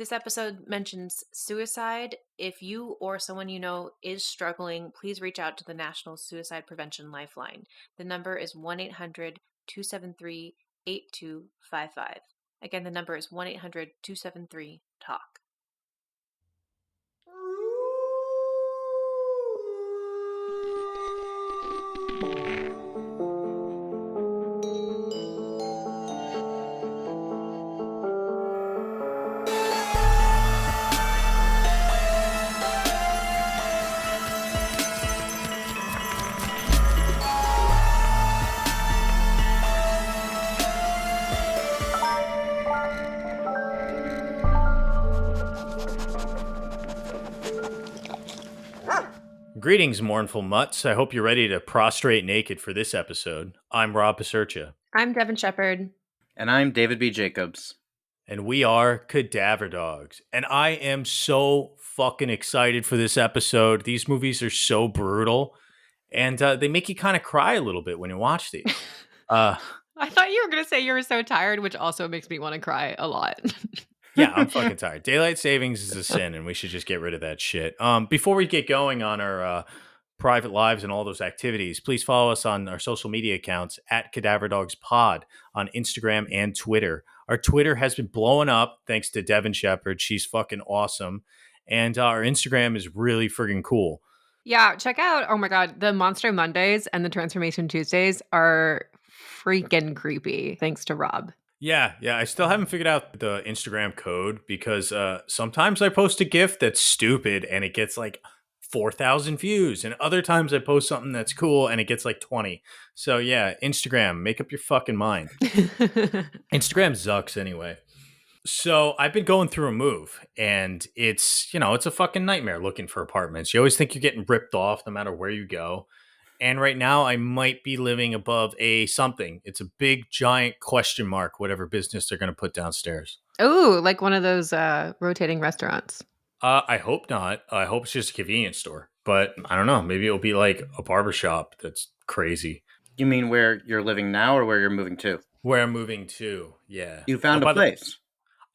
This episode mentions suicide. If you or someone you know is struggling, please reach out to the National Suicide Prevention Lifeline. The number is 1-800-273-8255. Again, the number is 1-800-273-TALK. Greetings, mournful mutts. I hope you're ready to prostrate naked for this episode. I'm Rob Pasercha. I'm Devin Shepard. And I'm David B. Jacobs. And we are Cadaver Dogs. And I am so fucking excited for this episode. These movies are so brutal. And they make you kind of cry a little bit when you watch these. I thought you were going to say you were so tired, which also makes me want to cry a lot. Yeah, I'm fucking tired. Daylight savings is a sin, and we should just get rid of that shit. Before we get going on our private lives and all those activities, please follow us on our social media accounts at Cadaver Dogs Pod on Instagram and Twitter. Our Twitter has been blowing up thanks to Devin Shepard. She's fucking awesome. And our Instagram is really friggin' cool. Yeah, check out, oh my God, the Monster Mondays and the Transformation Tuesdays are freaking creepy, thanks to Rob. Yeah, I still haven't figured out the Instagram code because sometimes I post a GIF that's stupid and it gets like 4,000 views. And other times I post something that's cool and it gets like 20. So yeah, Instagram, make up your fucking mind. Instagram sucks anyway. So I've been going through a move and it's a fucking nightmare looking for apartments. You always think you're getting ripped off no matter where you go. And right now I might be living above a something. It's a big, giant question mark, whatever business they're going to put downstairs. Oh, like one of those rotating restaurants. I hope not. I hope it's just a convenience store. But I don't know. Maybe it'll be like a barbershop that's crazy. You mean where you're living now or where you're moving to? Where I'm moving to, yeah. You found a place?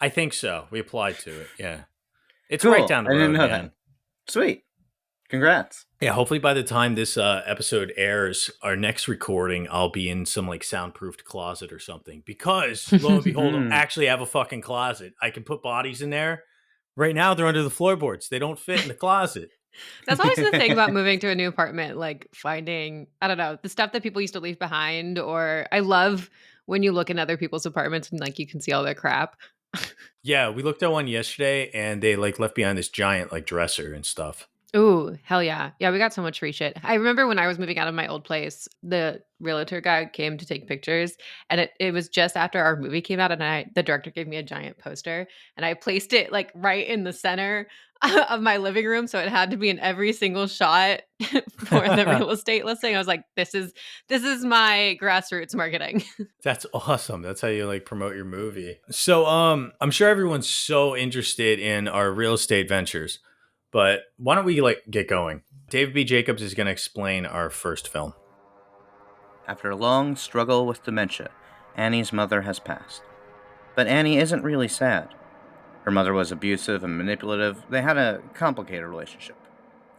I think so. We applied to it, yeah. It's cool. Right down the road, I didn't know man. That. Sweet. Congrats. Yeah, hopefully by the time this episode airs, our next recording, I'll be in some like soundproofed closet or something. Because, lo and behold, I actually have a fucking closet. I can put bodies in there. Right now, they're under the floorboards. They don't fit in the closet. That's always the thing about moving to a new apartment, like finding, I don't know, the stuff that people used to leave behind. Or I love when you look in other people's apartments and like you can see all their crap. Yeah, we looked at one yesterday and they like left behind this giant like dresser and stuff. Ooh, hell yeah. Yeah, we got so much free shit. I remember when I was moving out of my old place, the realtor guy came to take pictures, and it was just after our movie came out, and the director gave me a giant poster, and I placed it like right in the center of my living room, so it had to be in every single shot for the real estate listing. I was like, this is my grassroots marketing. That's awesome. That's how you like promote your movie. So I'm sure everyone's so interested in our real estate ventures. But why don't we get going? David B. Jacobs is going to explain our first film. After a long struggle with dementia, Annie's mother has passed. But Annie isn't really sad. Her mother was abusive and manipulative. They had a complicated relationship.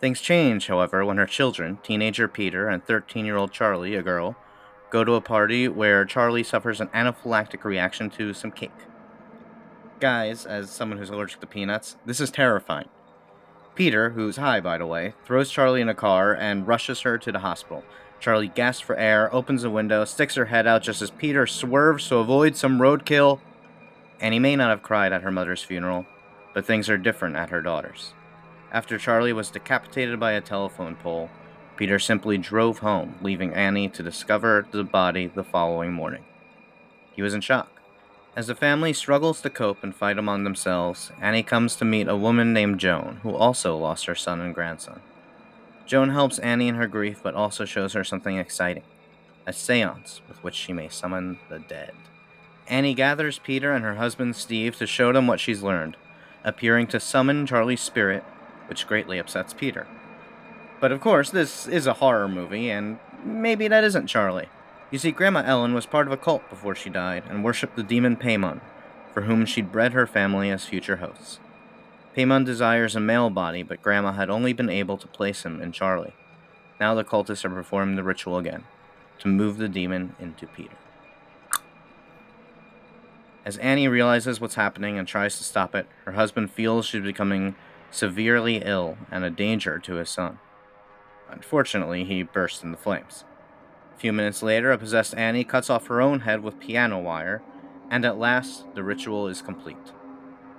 Things change, however, when her children, teenager Peter and 13-year-old Charlie, a girl, go to a party where Charlie suffers an anaphylactic reaction to some cake. Guys, as someone who's allergic to peanuts, this is terrifying. Peter, who's high by the way, throws Charlie in a car and rushes her to the hospital. Charlie gasps for air, opens a window, sticks her head out just as Peter swerves to avoid some roadkill. Annie may not have cried at her mother's funeral, but things are different at her daughter's. After Charlie was decapitated by a telephone pole, Peter simply drove home, leaving Annie to discover the body the following morning. He was in shock. As the family struggles to cope and fight among themselves, Annie comes to meet a woman named Joan, who also lost her son and grandson. Joan helps Annie in her grief, but also shows her something exciting, a seance with which she may summon the dead. Annie gathers Peter and her husband Steve to show them what she's learned, appearing to summon Charlie's spirit, which greatly upsets Peter. But of course, this is a horror movie, and maybe that isn't Charlie. You see, Grandma Ellen was part of a cult before she died and worshipped the demon Paimon. for whom she'd bred her family as future hosts. Paimon desires a male body, but Grandma had only been able to place him in Charlie. Now the cultists are performing the ritual again, to move the demon into Peter. As Annie realizes what's happening and tries to stop it, her husband feels she's becoming severely ill and a danger to his son. Unfortunately, he bursts into flames. A few minutes later, a possessed Annie cuts off her own head with piano wire, and at last, the ritual is complete.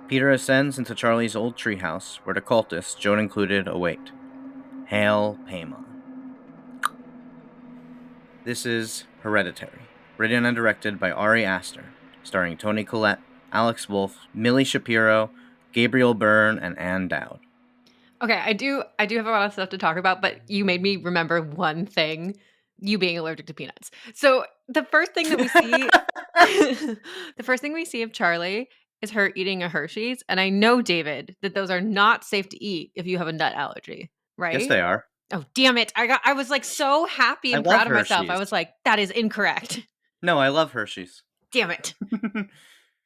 Peter ascends into Charlie's old treehouse, where the cultists, Joan included, await. Hail Paimon. This is Hereditary, written and directed by Ari Aster, starring Toni Collette, Alex Wolff, Millie Shapiro, Gabriel Byrne, and Ann Dowd. Okay, I do have a lot of stuff to talk about, but you made me remember one thing, you being allergic to peanuts. So, the first thing that we see the first thing we see of Charlie is her eating a Hershey's, and I know, David, that those are not safe to eat if you have a nut allergy, Yes, right? they are. Oh, damn it. I was, like, so happy I and love proud of myself. I Hershey's. was like, "That is incorrect." No, I love Hershey's. Damn it.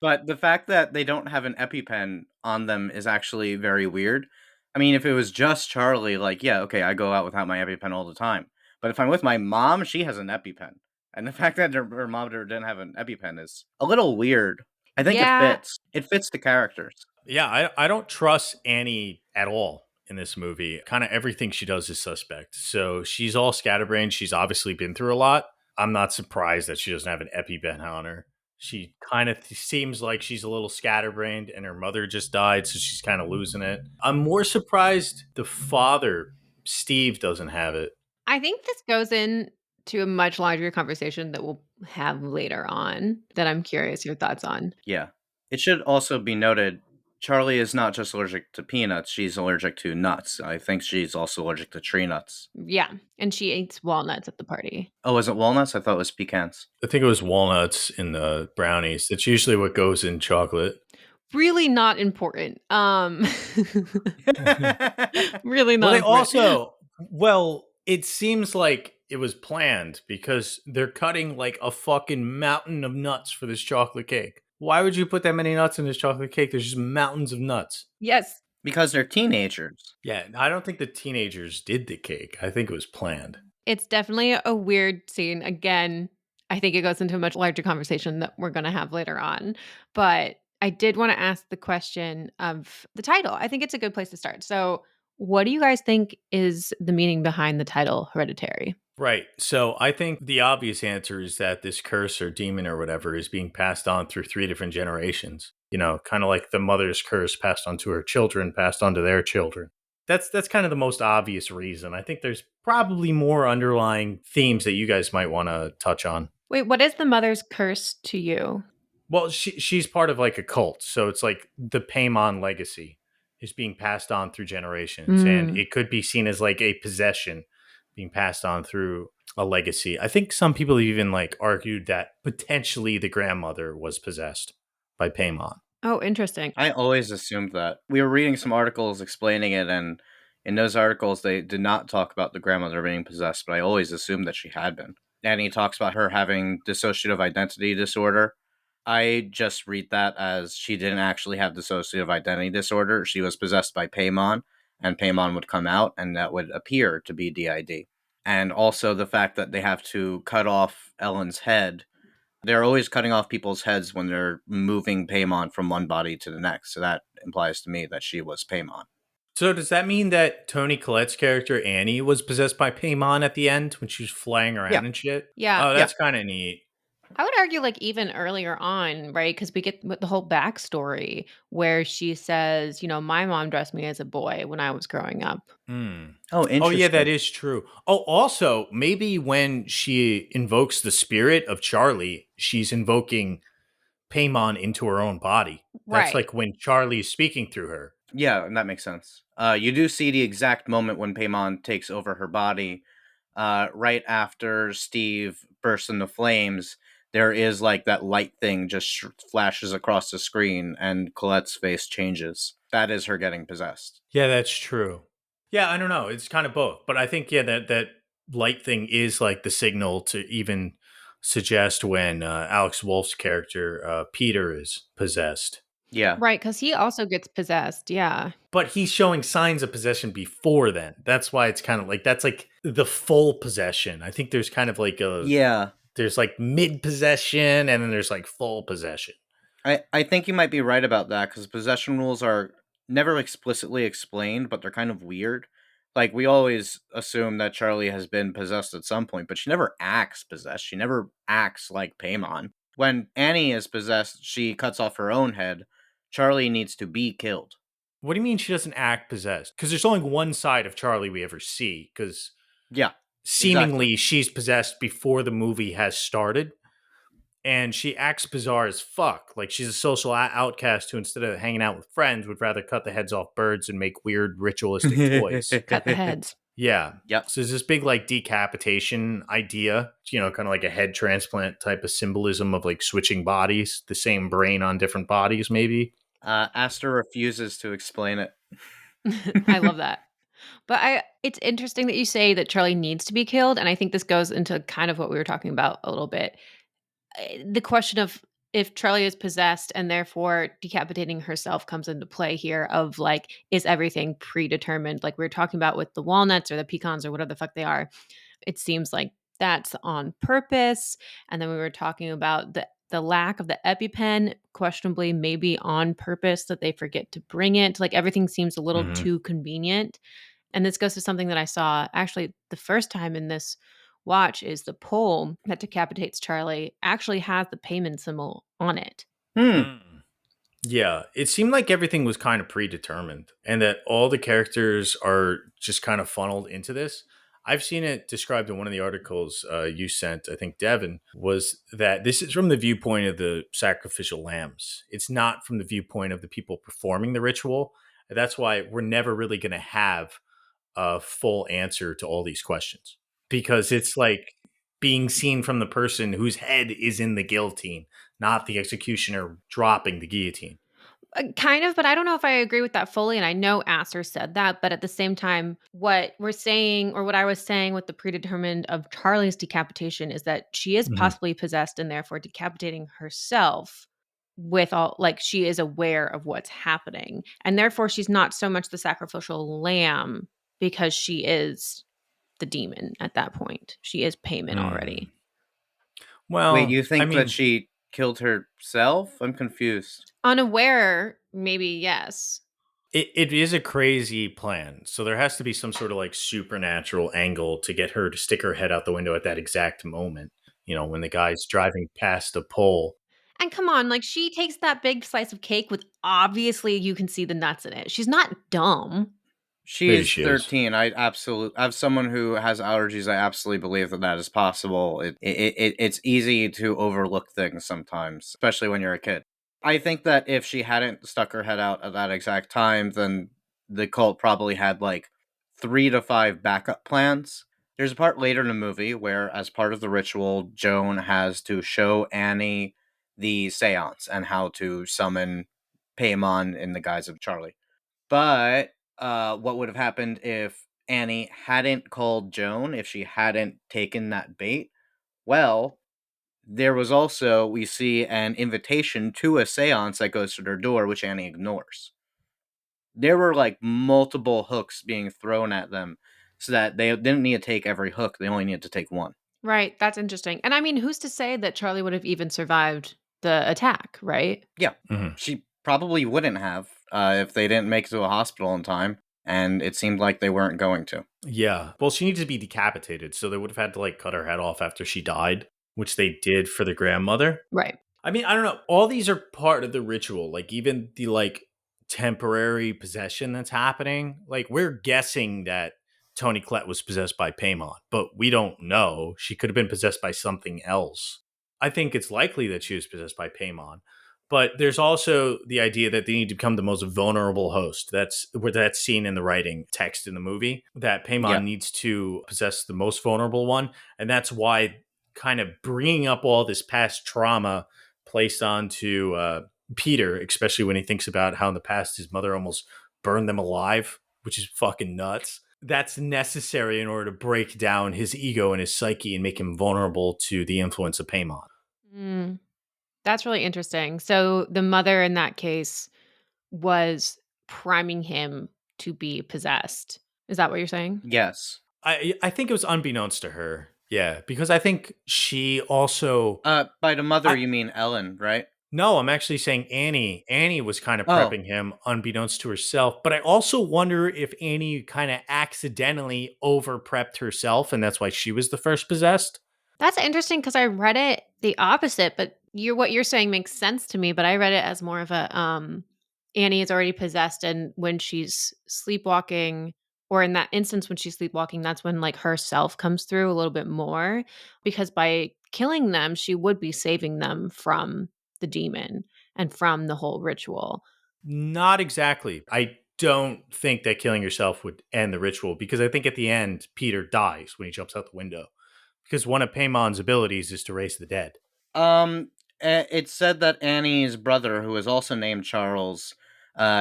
But the fact that they don't have an EpiPen on them is actually very weird. I mean, if it was just Charlie, like, yeah, okay, I go out without my EpiPen all the time. But if I'm with my mom, she has an EpiPen. And the fact that her mom didn't have an EpiPen is a little weird. I think it Yeah. fits. It fits the characters. Yeah, I don't trust Annie at all in this movie. Kind of everything she does is suspect. So she's all scatterbrained. She's obviously been through a lot. I'm not surprised that she doesn't have an EpiPen on her. She kind of seems like she's a little scatterbrained, and her mother just died, so she's kind of losing it. I'm more surprised the father, Steve, doesn't have it. I think this goes into a much larger conversation that we'll have later on that I'm curious your thoughts on. Yeah. It should also be noted Charlie is not just allergic to peanuts, she's allergic to nuts. I think she's also allergic to tree nuts. Yeah, and she eats walnuts at the party. Oh, is it walnuts? I thought it was pecans. I think it was walnuts in the brownies. That's usually what goes in chocolate. Really not important. Really Well, not they important. well, it seems like it was planned because they're cutting like a fucking mountain of nuts for this chocolate cake. Why would you put that many nuts in this chocolate cake? There's just mountains of nuts. Yes, Because they're teenagers. Yeah, I don't think the teenagers did the cake. I think it was planned. it's definitely a weird scene. Again, I think it goes into a much larger conversation that we're going to have later on. But I did want to ask the question of the title. I think it's a good place to start. So, what do you guys think is the meaning behind the title Hereditary? Right. So I think the obvious answer is that this curse or demon or whatever is being passed on through three different generations. You know, kind of like the mother's curse passed on to her children, passed on to their children. That's kind of the most obvious reason. I think there's probably more underlying themes that you guys might want to touch on. Wait, what is the mother's curse to you? Well, she's part of like a cult, so it's like the Paimon legacy is being passed on through generations, and Mm. it could be seen as like a possession being passed on through a legacy. I think some people even like argued that potentially the grandmother was possessed by Paimon. Oh, interesting. I always assumed that. We were reading some articles explaining it, and in those articles, they did not talk about the grandmother being possessed, but I always assumed that she had been. And he talks about her having dissociative identity disorder. I just read that as she didn't actually have dissociative identity disorder. She was possessed by Paimon, and Paimon would come out, and that would appear to be DID. And also the fact that they have to cut off Ellen's head. They're always cutting off people's heads when they're moving Paimon from one body to the next. So that implies to me that she was Paimon. So does that mean that Toni Collette's character Annie was possessed by Paimon at the end when she was flying Yeah. around and shit? Yeah. Oh, Yeah. that's kind of neat. I would argue, like, even earlier on, right? Because we get with the whole backstory where she says, my mom dressed me as a boy when I was growing up. Hmm. Oh, Oh, interesting. yeah, that is true. Oh, also, maybe when she invokes the spirit of Charlie, she's invoking Paimon into her own body. That's Right. like when Charlie's speaking through her. Yeah, and that makes sense. You do see the exact moment when Paimon takes over her body. Right after Steve bursts into flames, there is like that light thing just flashes across the screen, and Colette's face changes. That is her getting possessed. Yeah, that's true. Yeah, I don't know. It's kind of both. But I think, yeah, that light thing is like the signal to even suggest when Alex Wolff's character Peter is possessed. Yeah. Right, because he also gets possessed, yeah. But he's showing signs of possession before then. That's why it's kind of like that's like the full possession. I think there's kind of like Yeah. there's like mid possession and then there's like full possession. I think you might be right about that because possession rules are never explicitly explained, but they're kind of weird. Like, we always assume that Charlie has been possessed at some point, but she never acts possessed. She never acts like Paimon. When Annie is possessed, she cuts off her own head. Charlie needs to be killed. What do you mean she doesn't act possessed? Because there's only one side of Charlie we ever see. Because Yeah, exactly. seemingly she's possessed before the movie has started. And she acts bizarre as fuck. Like she's a social outcast who, instead of hanging out with friends, would rather cut the heads off birds and make weird ritualistic toys. Cut the heads. Yeah. Yep. So there's this big like decapitation idea, kind of like a head transplant type of symbolism of like switching bodies, the same brain on different bodies, maybe. Aster refuses to explain it. I love that. But it's interesting that you say that Charlie needs to be killed, and I think this goes into kind of what we were talking about a little bit. The question of if Charlie is possessed and therefore decapitating herself comes into play here of like, is everything predetermined? Like we were talking about with the walnuts or the pecans or whatever the fuck they are. It seems like that's on purpose. And then we were talking about the lack of the EpiPen, questionably maybe on purpose that they forget to bring it. Like everything seems a little Mm-hmm. too convenient. And this goes to something that I saw actually the first time in this watch is the pole that decapitates Charlie actually has the Paimon symbol on it. Hmm. Yeah, it seemed like everything was kind of predetermined and that all the characters are just kind of funneled into this. I've seen it described in one of the articles you sent, I think Devin, was that this is from the viewpoint of the sacrificial lambs. It's not from the viewpoint of the people performing the ritual. That's why we're never really going to have a full answer to all these questions because it's like being seen from the person whose head is in the guillotine, not the executioner dropping the guillotine. Kind of, but I don't know if I agree with that fully. And I know Aster said that, but at the same time, what we're saying, or what I was saying with the predetermined of Charlie's decapitation, is that she is Mhm. possibly possessed and therefore decapitating herself with all, like, she is aware of what's happening. And therefore, she's not so much the sacrificial lamb because she is the demon at that point. She is Paimon Mm. already. Wait, Well, you I think that mean, she killed herself? I'm confused. Unaware, maybe yes. it is a crazy plan. So there has to be some sort of like supernatural angle to get her to stick her head out the window at that exact moment. When the guy's driving past a pole. And come on, like, she takes that big slice of cake with obviously you can see the nuts in it. She's not dumb. Maybe She's she is. 13. As someone who has allergies, I absolutely believe that that is possible. It's easy to overlook things sometimes, especially when you're a kid. I think that if she hadn't stuck her head out at that exact time, then the cult probably had like 3 to 5 backup plans. There's a part later in the movie where, as part of the ritual, Joan has to show Annie the seance and how to summon Paimon in the guise of Charlie. But what would have happened if Annie hadn't called Joan, if she hadn't taken that bait? Well, there was also, we see, an invitation to a seance that goes to their door, which Annie ignores. There were like multiple hooks being thrown at them so that they didn't need to take every hook, they only needed to take one. Right, that's interesting. And I mean, who's to say that Charlie would have even survived the attack, right? Yeah, Mhm. she probably wouldn't have if they didn't make it to a hospital in time, and it seemed like they weren't going to. Yeah. Well, she needs to be decapitated. So they would have had to like cut her head off after she died, which they did for the grandmother. Right. I mean, I don't know. All these are part of the ritual. Like even the like temporary possession that's happening. Like we're guessing that Toni Collette was possessed by Paimon, but we don't know. She could have been possessed by something else. I think it's likely that she was possessed by Paimon. But there's also the idea that they need to become the most vulnerable host. That's where that's seen in the writing text in the movie. That Yeah. Paimon needs to possess the most vulnerable one, and that's why kind of bringing up all this past trauma placed onto Peter, especially when he thinks about how in the past his mother almost burned them alive, which is fucking nuts. that's necessary in order to break down his ego and his psyche and make him vulnerable to the influence of Paimon. Mm, that's really interesting. So the mother in that case was priming him to be possessed. Is that what you're saying? Yes. I think it was unbeknownst to her. Yeah, because I think she also By the mother, I you mean Ellen, right? no, I'm actually saying Annie. Annie was kind of Oh, prepping him unbeknownst to herself, but I also wonder if Annie kind of accidentally over prepped herself and that's why she was the first possessed. That's interesting because I read it the opposite, but what you're saying makes sense to me, but I read it as more of a Annie is already possessed and when she's sleepwalking or in that instance when she's sleepwalking, that's when like herself comes through a little bit more because by killing them, she would be saving them from the demon and from the whole ritual. Not exactly. I don't think that killing yourself would end the ritual because I think at the end Peter dies when he jumps out the window because one of Paimon's abilities is to raise the dead. um, it said that Annie's brother, who is also named Charles,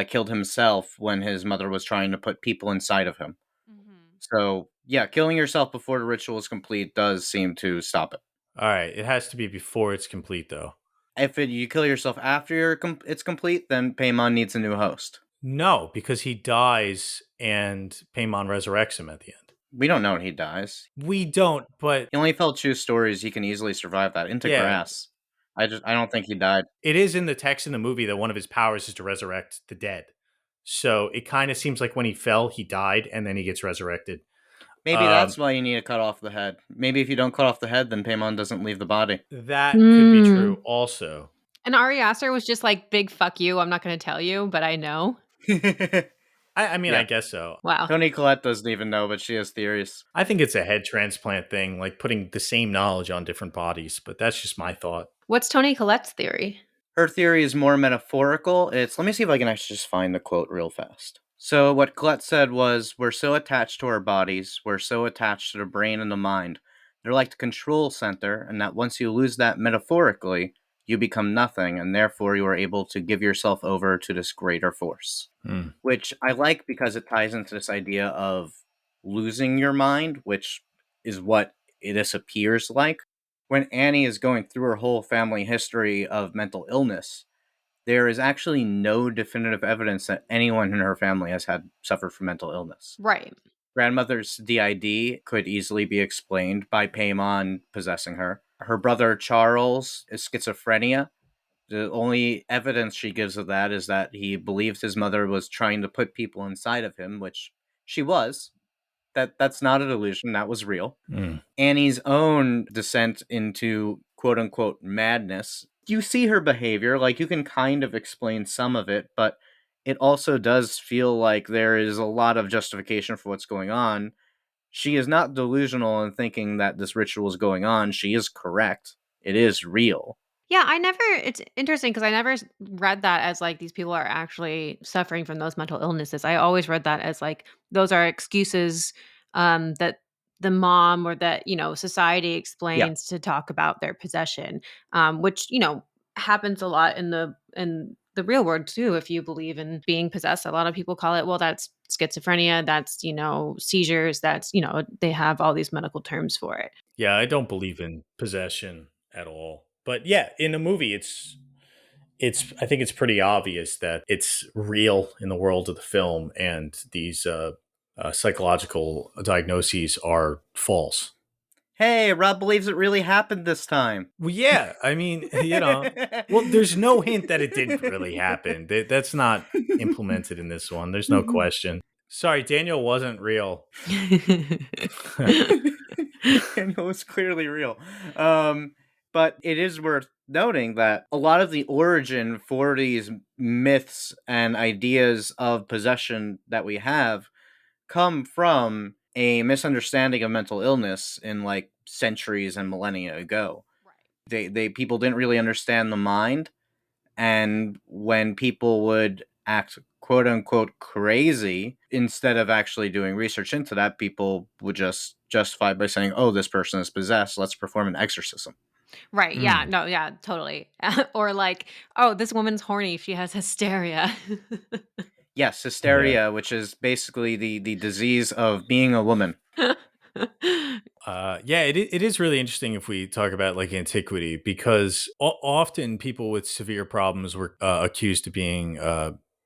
killed himself when his mother was trying to put people inside of him. Mhm. So, yeah, killing yourself before the ritual is complete does seem to stop it. All right, it has to be before it's complete though. If you kill yourself after it's complete, then Paimon needs a new host. No, because he dies and Paimon resurrects him at the end. We don't know when he dies. We don't, but He only fell true stories. He can easily survive that into yeah, grass. I don't think he died. it is in the text in the movie that one of his powers is to resurrect the dead. So it kind of seems like when he fell, he died and then he gets resurrected. Maybe Um, that's why you need to cut off the head. Maybe if you don't cut off the head, then Paimon doesn't leave the body. that could be Mm. true also. And Ari Aster was just like, big fuck you. I'm not going to tell you, but I know. I mean, I Yeah. guess so. Wow. Toni Collette doesn't even know, but she has theories. I think it's a head transplant thing, like putting the same knowledge on different bodies, but that's just my thought. What's Toni Collette's theory? Her theory is more metaphorical. Let me see if I can actually just find the quote real fast. So what Colette said was, "We're so attached to our bodies, we're so attached to the brain and the mind. They're like the control center, and that once you lose that metaphorically, you become nothing, and therefore you are able to give yourself over to this greater force." Hmm. Which I like because it ties into this idea of losing your mind, which is what this appears like. When Annie is going through her whole family history of mental illness, there is actually no definitive evidence that anyone in her family has had suffered from mental illness. Right. Grandmother's DID could easily be explained by Paimon possessing her. Her brother Charles is schizophrenia. The only evidence she gives of that is that he believes his mother was trying to put people inside of him, which she was. That's not a delusion, that was real. Hmm. Annie's own descent into quote unquote madness. You see her behavior, like you can kind of explain some of it, but it also does feel like there is a lot of justification for what's going on. She is not delusional in thinking that this ritual is going on. She is correct. It is real. Yeah, it's interesting because I never read that as like these people are actually suffering from those mental illnesses. I always read that as like those are excuses that the mom or that, society Yeah. explains to talk about their possession, which, happens a lot in the real world too. If you believe in being possessed, a lot of people call it, well, that's schizophrenia, that's, seizures, that's, they have all these medical terms for it. Yeah, I don't believe in possession at all. But yeah, in the movie it's I think it's pretty obvious that it's real in the world of the film and these psychological diagnoses are false. Hey, Rob believes it really happened this time. Well, yeah, I mean, well, there's no hint that it didn't really happen. That's not implemented in this one. There's no question. Sorry, Daniel wasn't real. And it was clearly real. But it is worth noting that a lot of the origin for these myths and ideas of possession that we have come from a misunderstanding of mental illness in like centuries and millennia ago. They people didn't really understand the mind, and when people would act quote unquote crazy, instead of actually doing research into that, people would just justify by saying, "Oh, this person is possessed, let's perform an exorcism." Right. Yeah. Hmm. No. Yeah. Totally. Or like, oh, this woman's horny. She has hysteria. Yes, Yeah. hysteria, which is basically the disease of being a woman. Yeah, it is really interesting if we talk about like antiquity because often people with severe problems were accused of being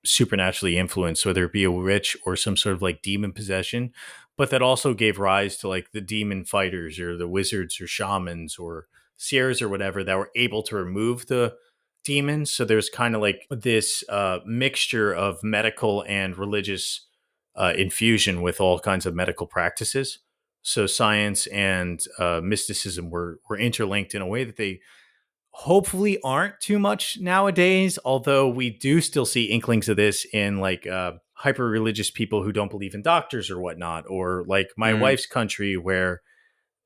supernaturally influenced, whether it be a witch or some sort of like demon possession. But that also gave rise to like the demon fighters or the wizards or shamans or seers or whatever that were able to remove the demons. So there's kind of like this mixture of medical and religious infusion with all kinds of medical practices. So science and mysticism were interlinked in a way that they hopefully aren't too much nowadays. Although we do still see inklings of this in like hyper religious people who don't believe in doctors or whatnot, or like my Mm. wife's country where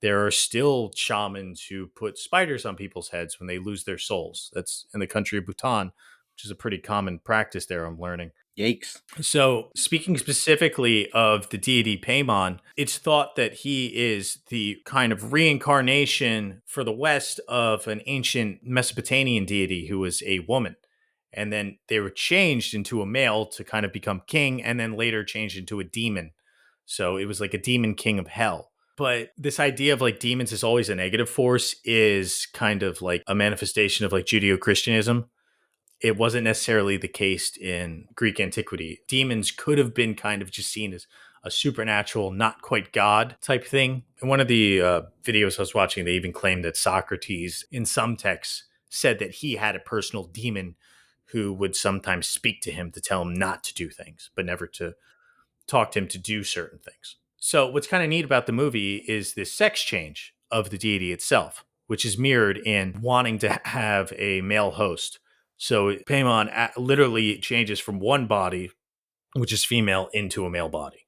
there are still shamans who put spiders on people's heads when they lose their souls. That's in the country of Bhutan, which is a pretty common practice there. I'm learning. Yikes. So, speaking specifically of the deity Paimon, it's thought that he is the kind of reincarnation for the West of an ancient Mesopotamian deity who was a woman. And then they were changed into a male to kind of become king, and then later changed into a demon. So, it was like a demon king of hell. But this idea of like demons is always a negative force is kind of like a manifestation of like Judeo Christianism. It wasn't necessarily the case in Greek antiquity. Demons could have been kind of just seen as a supernatural, not quite God type thing. In one of the videos I was watching, they even claimed that Socrates, in some texts, said that he had a personal demon who would sometimes speak to him to tell him not to do things, but never to talked him to do certain things. So what's kind of neat about the movie is this sex change of the deity itself, which is mirrored in wanting to have a male host. So Paimon literally changes from one body, which is female, into a male body.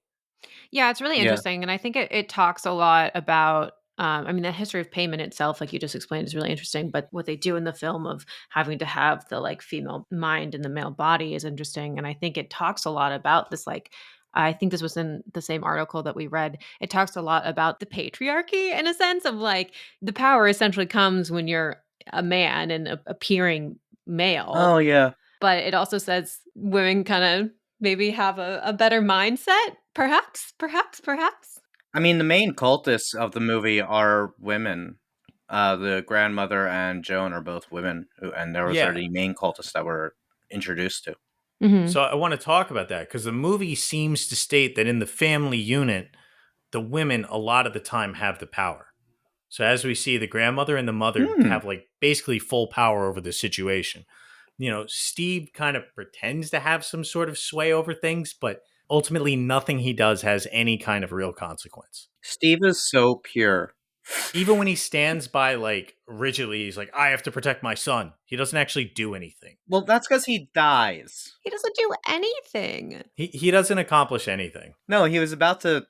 Yeah, it's really Yeah. interesting, and I think it talks a lot about, I mean, the history of payment itself, like you just explained, is really interesting, but what they do in the film of having to have the, like, female mind in the male body is interesting, and I think it talks a lot about this, like I think this was in the same article that we read. It talks a lot about the patriarchy in a sense of, like, the power essentially comes when you're a man and appearing male, Oh, yeah. but it also says women kinda maybe have a better mindset, perhaps, perhaps, perhaps? I mean, the main cultists of the movie are women. The grandmother and Joan are both women, and those are Yeah. the main cultists that we're introduced to. Mhm. So I want to talk about that because the movie seems to state that in the family unit, the women a lot of the time have the power. So as we see, the grandmother and the mother Hmm. have like basically full power over the situation. Steve kind of pretends to have some sort of sway over things, but ultimately nothing he does has any kind of real consequence. Steve is so pure. Even when he stands by like rigidly, he's like, I have to protect my son. He doesn't actually do anything. Well, that's because he dies. He doesn't do anything. He doesn't accomplish anything. No, he was about to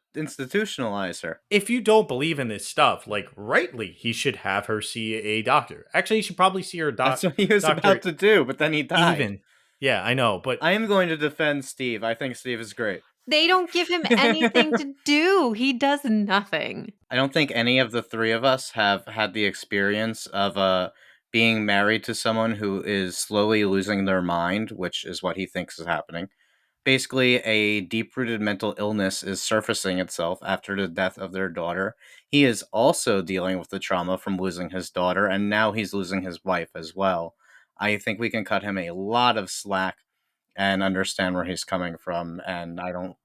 institutionalize her. If you don't believe in this stuff, like rightly, he should have her see a doctor. Actually, he should probably see her That's what he was doctor about to do, but then he died. even. Yeah, I know, but I am going to defend Steve. I think Steve is great. They don't give him anything to do. He does nothing. I don't think any of the three of us have had the experience of being married to someone who is slowly losing their mind, which is what he thinks is happening. Basically, a deep rooted mental illness is surfacing itself after the death of their daughter. He is also dealing with the trauma from losing his daughter, and now he's losing his wife as well. I think we can cut him a lot of slack and understand where he's coming from, and I don't.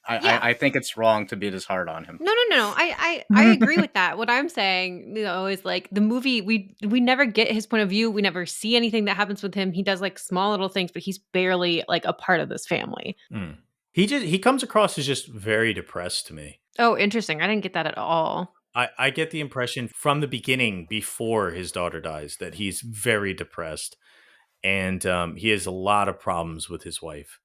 Yeah. I think it's wrong to be this hard on him. No, no, no, no. I agree with that. What I'm saying, is like the movie. We never get his point of view. We never see anything that happens with him. He does like small little things, but he's barely like a part of this family. mm. He comes across as just very depressed to me. Oh, interesting. I didn't get that at all. I get the impression from the beginning, before his daughter dies, that he's very depressed, and he has a lot of problems with his wife,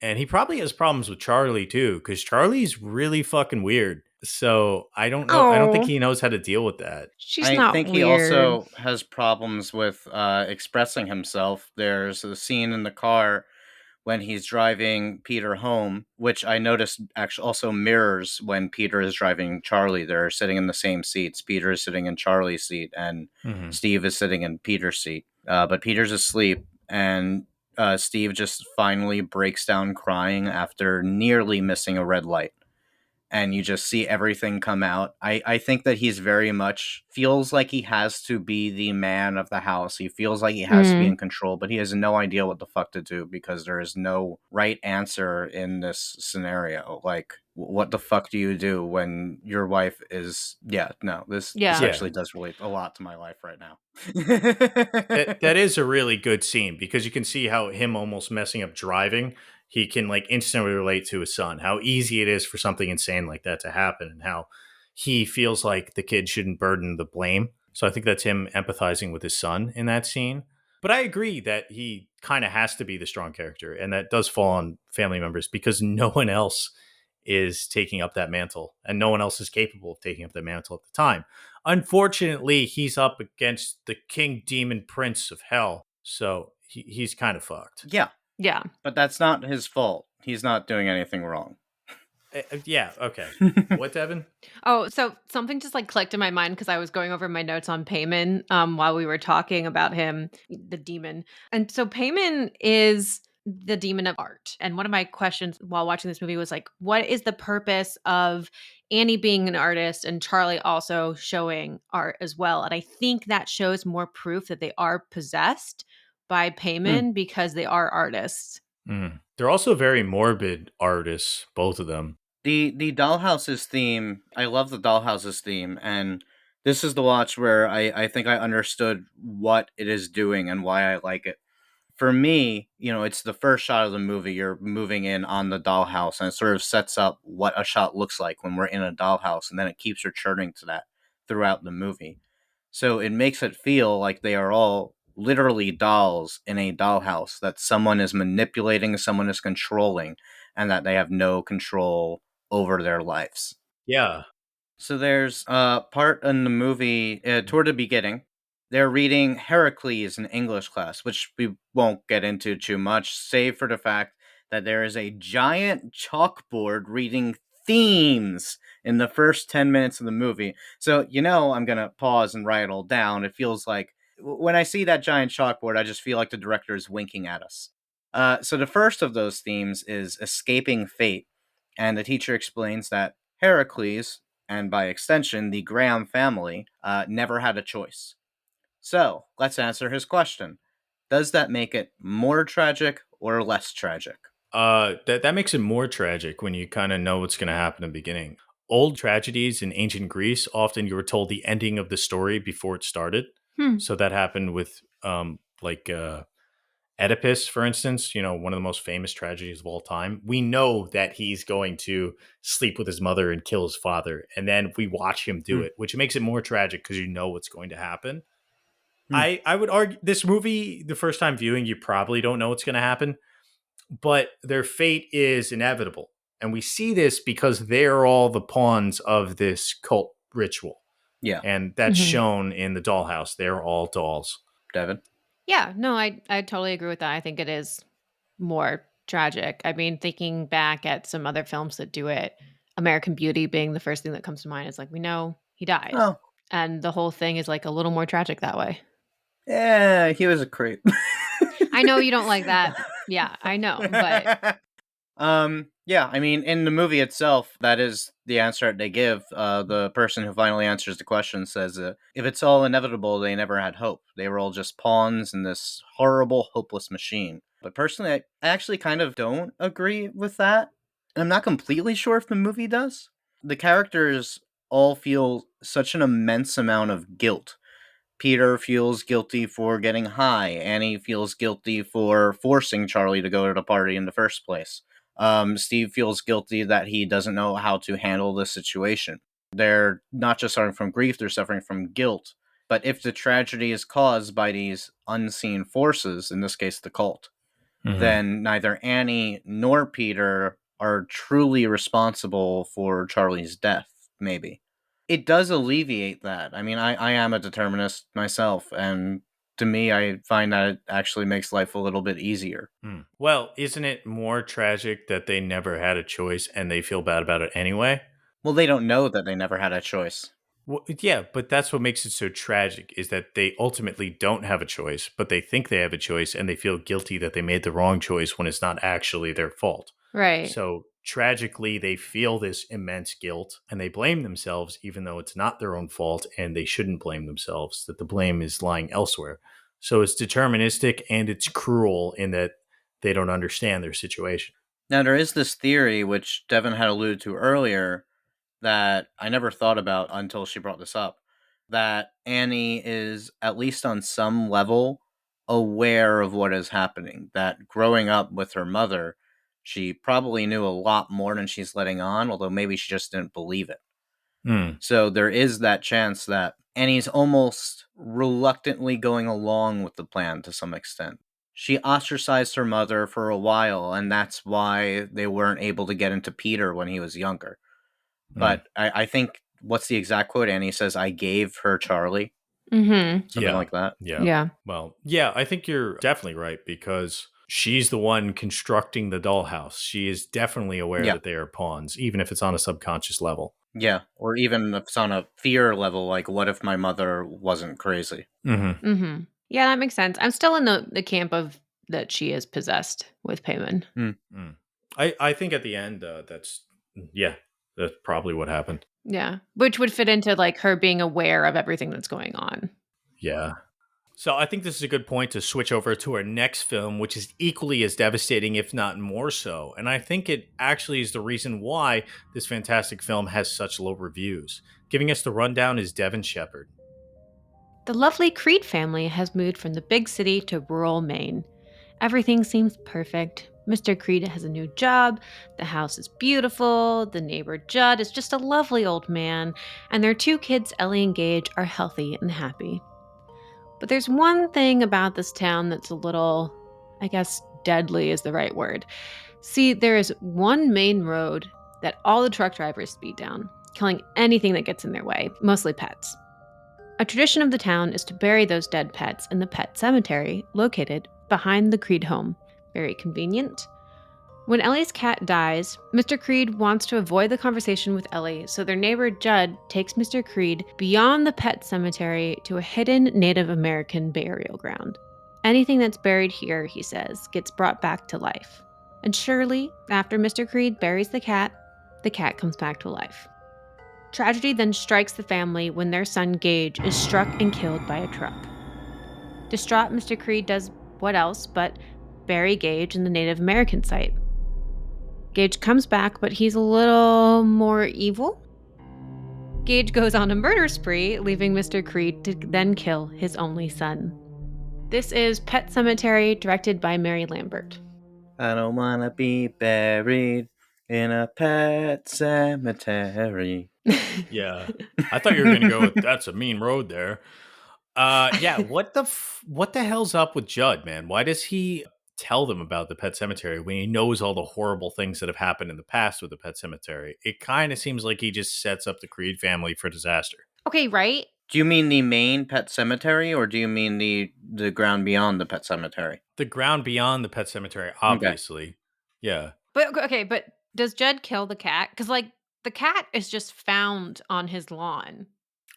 and he probably has problems with Charlie too, because Charlie's really fucking weird. So I don't know. I don't think Oh, he knows how to deal with that. she's I not think he weird. also has problems with expressing himself. There's a scene in the car when he's driving Peter home, which I noticed actually also mirrors when Peter is driving Charlie. They're sitting in the same seats. Peter is sitting in Charlie's seat, and Hmm. Steve is sitting in Peter's seat. But Peter's asleep, and Steve just finally breaks down crying after nearly missing a red light, and you just see everything come out. I think that he's very much feels like he has to be the man of the house. He feels like he has to be in Mm. control, but he has no idea what the fuck to do because there is no right answer in this scenario. Like, what the fuck do you do when your wife is? Yeah, no, this Yeah. Yeah. actually does relate a lot to my life right now. That is a really good scene because you can see how him almost messing up driving, he can like instantly relate to his son. How easy it is for something insane like that to happen, and how he feels like the kid shouldn't burden the blame. So I think that's him empathizing with his son in that scene. But I agree that he kind of has to be the strong character, and that does fall on family members because no one else is taking up that mantle, and no one else is capable of taking up that mantle at the time. Unfortunately, he's up against the king demon prince of hell, so he's kind of fucked. Yeah, Yeah. but that's not his fault. He's not doing anything wrong. Yeah, okay. What, Devin? Oh, so something just like clicked in my mind because I was going over my notes on Paimon while we were talking about him, the demon. And so Paimon is the demon of art. And one of my questions while watching this movie was like, what is the purpose of Annie being an artist and Charlie also showing art as well? And I think that shows more proof that they are possessed by Hmm. Paimon because they are artists. They're also very morbid artists, both of them. The Dollhouse's theme, I love the Dollhouse's theme, and this is the watch where I think I understood what it is doing and why I like it. For me, it's the first shot of the movie. You're moving in on the dollhouse, and it sort of sets up what a shot looks like when we're in a dollhouse, and then it keeps returning to that throughout the movie. So it makes it feel like they are all literally dolls in a dollhouse that someone is manipulating, someone is controlling, and that they have no control over their lives. Yeah. So there's a part in the movie toward the beginning. They're reading Heracles in English class, which we won't get into too much, save for the fact that there is a giant chalkboard reading themes in the first 10 minutes of the movie. So, I'm going to pause and write it all down. It feels like when I see that giant chalkboard, I just feel like the director is winking at us. So the first of those themes is escaping fate. And the teacher explains that Heracles, and by extension, the Graham family, never had a choice. So, let's answer his question. Does that make it more tragic or less tragic? That makes it more tragic when you kind of know what's going to happen in the beginning. Old tragedies in ancient Greece, often you were told the ending of the story before it started. Hmm. So that happened with like Oedipus, for instance, one of the most famous tragedies of all time. We know that he's going to sleep with his mother and kill his father, and then we watch him do Hmm. it, which makes it more tragic because you know what's going to happen. Hmm. I would argue this movie, the first time viewing, you probably don't know what's going to happen, but their fate is inevitable. And we see this because they're all the pawns of this cult ritual. Yeah, And that's Mhm. shown in the dollhouse. They're all dolls. Devin. Yeah, no, I totally agree with that. I think it is more tragic. I mean, thinking back at some other films that do it, American Beauty being the first thing that comes to mind is like we know he dies. Oh, And the whole thing is like a little more tragic that way. yeah, he was a creep. I know you don't like that. Yeah, I know, but Yeah, I mean, in the movie itself, that is the answer that they give. The person who finally answers the question says, if it's all inevitable, they never had hope. They were all just pawns in this horrible, hopeless machine. But personally, I actually kind of don't agree with that. And I'm not completely sure if the movie does. The characters all feel such an immense amount of guilt. Peter feels guilty for getting high. Annie feels guilty for forcing Charlie to go to the party in the first place. Steve feels guilty that he doesn't know how to handle the situation. They're not just suffering from grief, they're suffering from guilt. But if the tragedy is caused by these unseen forces, in this case the cult, Mhm. then neither Annie nor Peter are truly responsible for Charlie's death, maybe. It does alleviate that. I mean, I am a determinist myself, and to me, I find that it actually makes life a little bit easier. Well, isn't it more tragic that they never had a choice and they feel bad about it anyway? Well, they don't know that they never had a choice. Well, yeah, but that's what makes it so tragic is that they ultimately don't have a choice, but they think they have a choice and they feel guilty that they made the wrong choice when it's not actually their fault. Right. So tragically, they feel this immense guilt and they blame themselves, even though it's not their own fault and they shouldn't blame themselves, that the blame is lying elsewhere. So it's deterministic and it's cruel in that they don't understand their situation. Now, there is this theory, which Devin had alluded to earlier, that I never thought about until she brought this up, that Annie is, at least on some level, aware of what is happening. That growing up with her mother, she probably knew a lot more than she's letting on, although maybe she just didn't believe it. Hmm. So there is that chance that Annie's almost reluctantly going along with the plan to some extent. She ostracized her mother for a while, and that's why they weren't able to get into Peter when he was younger. Hmm. But I think, what's the exact quote? Annie says, I gave her Charlie, Mm-hmm. something Yeah. like that. Yeah. Yeah. Well, yeah, I think you're definitely right because she's the one constructing the dollhouse. She is definitely aware Yeah. that they are pawns, even if it's on a subconscious level. Yeah. Or even if it's on a fear level, like, what if my mother wasn't crazy? Hmm. Mm-hmm. Yeah, that makes sense. I'm still in the camp of that she is possessed with Paimon. Mm. I think at the end, yeah, that's probably what happened. Yeah. Which would fit into like her being aware of everything that's going on. Yeah. So I think this is a good point to switch over to our next film, which is equally as devastating, if not more so. And I think it actually is the reason why this fantastic film has such low reviews. Giving us the rundown is Devin Shepard. The lovely Creed family has moved from the big city to rural Maine. Everything seems perfect. Mr. Creed has a new job, the house is beautiful, the neighbor Judd is just a lovely old man, and their two kids, Ellie and Gage, are healthy and happy. But there's one thing about this town that's a little, I guess, deadly is the right word. See, there is one main road that all the truck drivers speed down, killing anything that gets in their way, mostly pets. A tradition of the town is to bury those dead pets in the pet cemetery located behind the Creed home. Very convenient. When Ellie's cat dies, Mr. Creed wants to avoid the conversation with Ellie, so their neighbor Judd takes Mr. Creed beyond the pet cemetery to a hidden Native American burial ground. Anything that's buried here, he says, gets brought back to life. And surely, after Mr. Creed buries the cat comes back to life. Tragedy then strikes the family when their son Gage is struck and killed by a truck. Distraught, Mr. Creed does what else but bury Gage in the Native American site. Gage comes back, but he's a little more evil. Gage goes on a murder spree, leaving Mr. Creed to then kill his only son. This is Pet Cemetery, directed by Mary Lambert. I don't want to be buried in a pet cemetery. Yeah. I thought you were going to go with that's a mean road there. Yeah, what the hell's up with Judd, man? Why does he tell them about the pet cemetery when he knows all the horrible things that have happened in the past with the pet cemetery? It kind of seems like he just sets up the Creed family for disaster. Okay, right? Do you mean the main pet cemetery, or do you mean the ground beyond the pet cemetery? The ground beyond the pet cemetery, Okay. obviously. Yeah. But does Judd kill the cat? Because like the cat is just found on his lawn.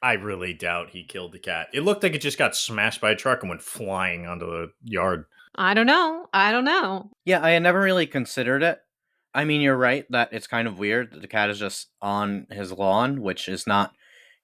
I really doubt he killed the cat. It looked like it just got smashed by a truck and went flying onto the yard. I don't know. I don't know. Yeah, I had never really considered it. I mean, you're right that it's kind of weird that the cat is just on his lawn, which is not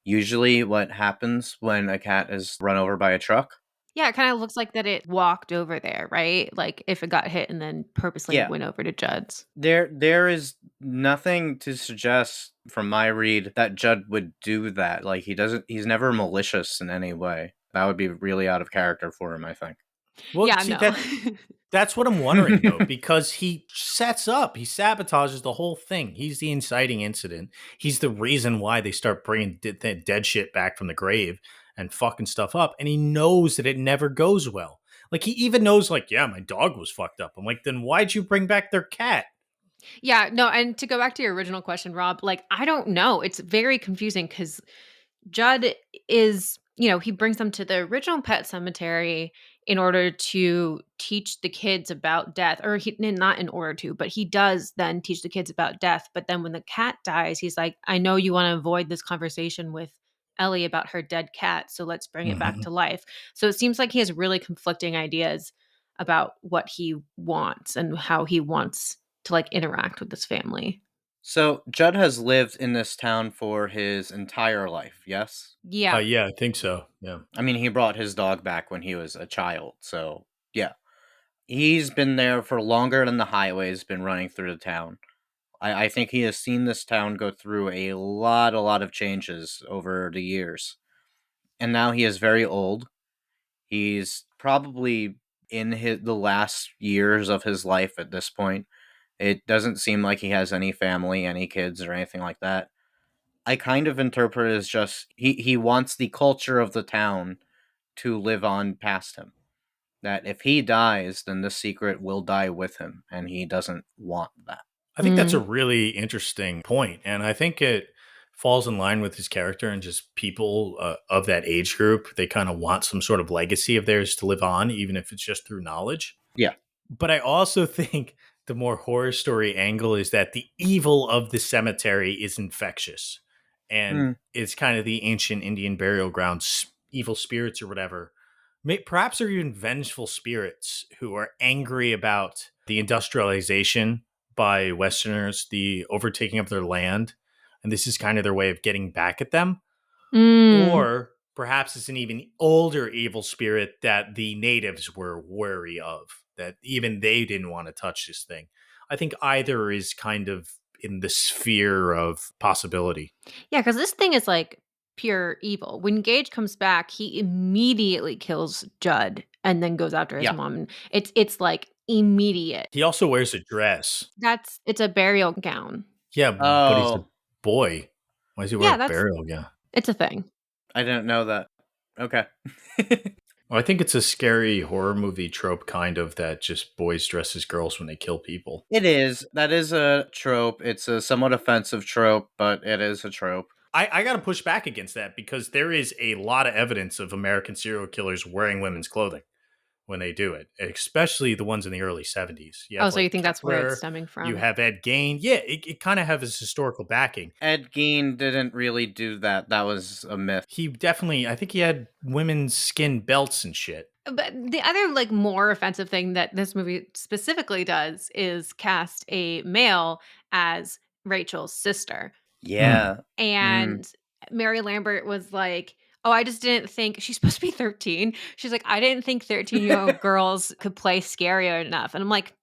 usually what happens when a cat is run over by a truck. Yeah, it kind of looks like that it walked over there, right? Like if it got hit and then purposely Yeah. went over to Judd's. There is nothing to suggest from my read that Judd would do that. Like, he's never malicious in any way. That would be really out of character for him, I think. Well, Yeah, see no. that's what I'm wondering though, because he he sabotages the whole thing. He's the inciting incident. He's the reason why they start bringing dead shit back from the grave and fucking stuff up, and he knows that it never goes well. Like he even knows, like, yeah, my dog was fucked up. I'm like, then why'd you bring back their cat? Yeah, no, and to go back to your original question, Rob, like I don't know. It's very confusing because Judd is, he brings them to the original pet cemetery in order to teach the kids about death, or not in order to, but he does then teach the kids about death. But then when the cat dies, he's like, I know you want to avoid this conversation with Ellie about her dead cat, so let's bring it back Mhm. to life. So it seems like he has really conflicting ideas about what he wants and how he wants to like interact with his family. So Judd has lived in this town for his entire life, yes? Yeah. Yeah, I think so. Yeah. I mean, he brought his dog back when he was a child, so yeah. He's been there for longer than the highway's been running through the town. I think he has seen this town go through a lot of changes over the years. And now he is very old. He's probably in the last years of his life at this point. It doesn't seem like he has any family, any kids, or anything like that. I kind of interpret it as just he wants the culture of the town to live on past him. That if he dies, then the secret will die with him, and he doesn't want that. I think that's a Mm. really interesting point, and I think it falls in line with his character and just people of that age group. They kind of want some sort of legacy of theirs to live on, even if it's just through knowledge. Yeah. But I also think the more horror story angle is that the evil of the cemetery is infectious, and Mm. it's kind of the ancient Indian burial grounds, evil spirits or whatever. Perhaps are even vengeful spirits who are angry about the industrialization by Westerners, the overtaking of their land, and this is kind of their way of getting back at them. Mm. Or perhaps it's an even older evil spirit that the natives were wary of, that even they didn't want to touch this thing. I think either is kind of in the sphere of possibility. Yeah, because this thing is like pure evil. When Gage comes back, he immediately kills Judd and then goes after his Yeah. mom. And it's like immediate. He also wears a dress. It's a burial gown. Yeah, but he's a Oh, boy. Why does he wear Yeah, a burial gown? it's a thing. I didn't know that. Okay. Well, I think it's a scary horror movie trope, kind of, that just boys dress as girls when they kill people. It is. That is a trope. It's a somewhat offensive trope, but it is a trope. I got to push back against that because there is a lot of evidence of American serial killers wearing women's clothing when they do it, especially the ones in the early 70s. You Oh, have so you like think that's where it's Kepler, stemming you from? have Ed Gein. Yeah, it kind of has this historical backing. Ed Gein didn't really do that. That was a myth. He definitely, I think he had women's skin belts and shit. But the other like more offensive thing that this movie specifically does is cast a male as Rachel's sister. Hmm. Yeah. Mm. And Mary Lambert was like, "Oh, I just didn't think she's supposed to be 13." She's like, "I didn't think 13-year-old girls could play scary enough." And I'm like,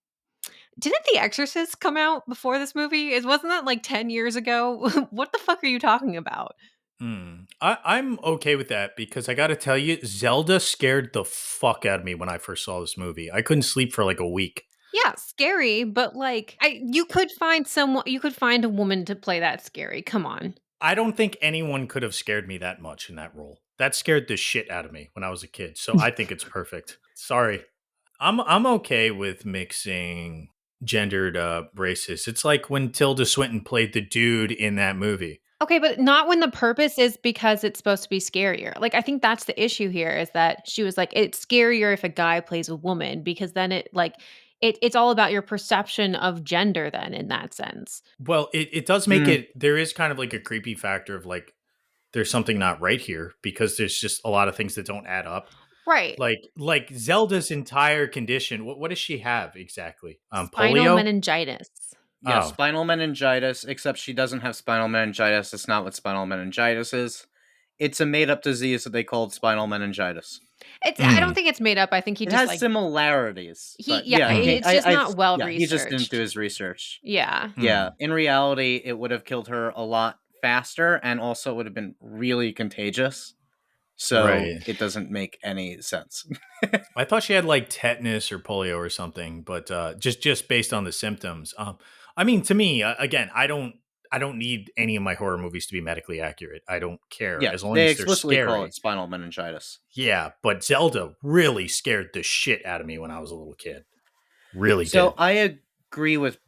"Didn't The Exorcist come out before this movie? It wasn't that like 10 years ago? What the fuck are you talking about?" I'm okay with that because I got to tell you, Zelda scared the fuck out of me when I first saw this movie. I couldn't sleep for like a week. Yeah, scary, but like you could find a woman to play that scary. Come on. I don't think anyone could have scared me that much in that role. That scared the shit out of me when I was a kid. So I think it's perfect. Sorry. I'm okay with mixing gendered races. It's like when Tilda Swinton played the dude in that movie. Okay, but not when the purpose is because it's supposed to be scarier. Like, I think that's the issue here is that she was like, it's scarier if a guy plays a woman because then it's all about your perception of gender then in that sense. Well, it does make Mm. it, there is kind of like a creepy factor of like, there's something not right here because there's just a lot of things that don't add up. Right. Like Zelda's entire condition. What does she have exactly? Spinal Polio? meningitis. Yeah, Oh. spinal meningitis, except she doesn't have spinal meningitis. That's not what spinal meningitis is. It's a made up disease that they called spinal meningitis. I don't Mm. think it's made up. I think he It just has like similarities, but yeah, Mm. it's just not well yeah, he just didn't do researched. his research. Yeah. Yeah, Mm. in reality, it would have killed her a lot faster and also would have been really contagious. So Right. it doesn't make any sense. I thought she had like tetanus or polio or something, but just based on the symptoms. I mean, to me, again, I don't need any of my horror movies to be medically accurate. I don't care Yeah, as long they as they're explicitly call it scary. spinal meningitis. Yeah, but Zelda really scared the shit out of me when I was a little kid. Really So did. I agree with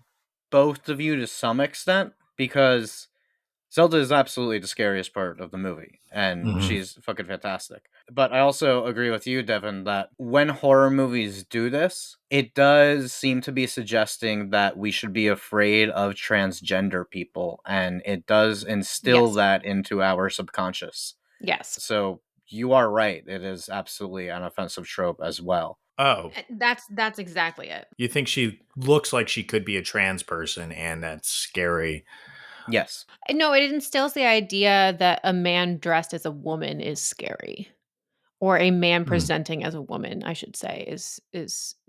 both of you to some extent because Zelda is absolutely the scariest part of the movie, and Hmm. she's fucking fantastic. But I also agree with you, Devin, that when horror movies do this, it does seem to be suggesting that we should be afraid of transgender people, and it does instill Yes. that into our subconscious. Yes. So you are right. It is absolutely an offensive trope as well. Oh, That's exactly it. you think she looks like she could be a trans person, and that's scary. Yes. No, it instills the idea that a man dressed as a woman is scary. Or a man Hmm. presenting as a woman, I should say, is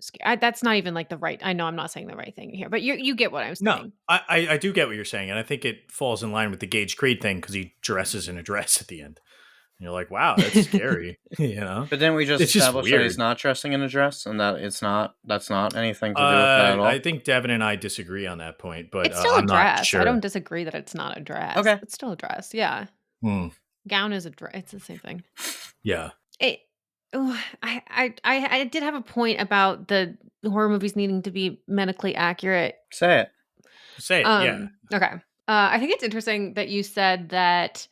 sca that's not even, like, the right I know I'm not saying the right thing here, but you get what I'm No, saying. I do get what you're saying, and I think it falls in line with the Gage Creed thing because he dresses in a dress at the end. And you're like, wow, that's scary. But didn't we just It's just establish that weird. he's not dressing in a dress and that that's not anything to do with that at I all? think Devin and I disagree on that point, but It's still a I'm not dress. I sure. don't disagree that it's not a dress. Okay. It's still a dress, yeah. Hmm. Gown is a dress. It's the same thing. Yeah. It ooh, I did have a point about the horror movies needing to be medically accurate. Say it. Say it. Yeah. Okay. I think it's interesting that you said that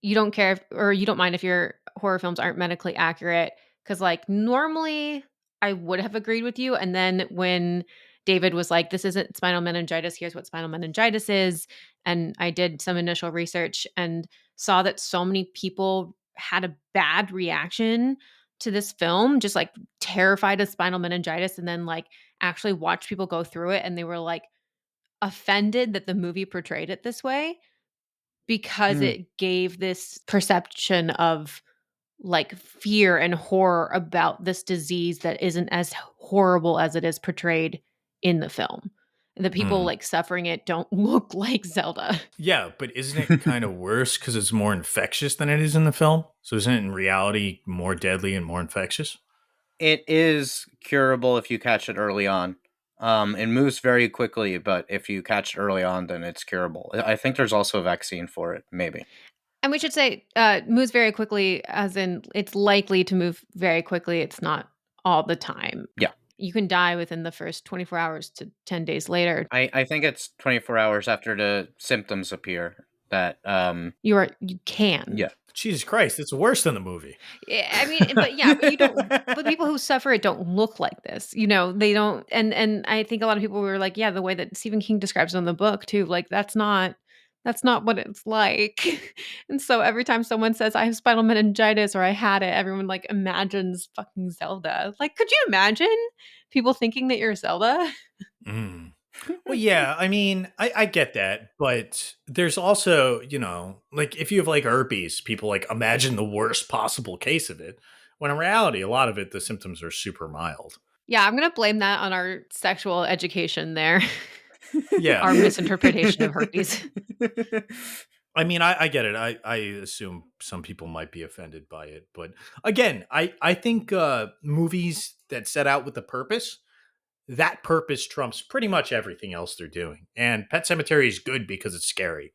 you don't care if, or you don't mind if your horror films aren't medically accurate, because like normally I would have agreed with you, and then when David was like, this isn't spinal meningitis, here's what spinal meningitis is, and I did some initial research and saw that so many people had a bad reaction to this film, just like terrified of spinal meningitis, and then like actually watched people go through it and they were like offended that the movie portrayed it this way because Hmm. it gave this perception of like fear and horror about this disease that isn't as horrible as it is portrayed in the film. And the people Hmm. like suffering it don't look like Zelda. Yeah, but isn't it kind of worse because it's more infectious than it is in the film? So isn't it in reality more deadly and more infectious? It is curable if you catch it early on. It moves very quickly, but if you catch it early on, then it's curable. I think there's also a vaccine for it, maybe. And we should say moves very quickly, as in it's likely to move very quickly. It's not all the time. Yeah. You can die within the first 24 hours to 10 days later. I think it's 24 hours after the symptoms appear that You can. yeah. Jesus Christ, it's worse than the movie. Yeah, I mean, but yeah, but you don't but people who suffer it don't look like this. You know, they don't and I think a lot of people were like, yeah, the way that Stephen King describes it in the book too, like that's not what it's like. And so every time someone says I have spinal meningitis or I had it, everyone like imagines fucking Zelda. Like, could you imagine people thinking that you're Zelda? Mm. Well, yeah, I mean, I get that, but there's also, like if you have like herpes, people like imagine the worst possible case of it, when in reality, a lot of it, the symptoms are super mild. Yeah, I'm gonna blame that on our sexual education there. Yeah. Our misinterpretation of herpes. I mean, I get it. I assume some people might be offended by it. But again, I think movies that set out with a purpose, that purpose trumps pretty much everything else they're doing. And Pet Cemetery is good because it's scary.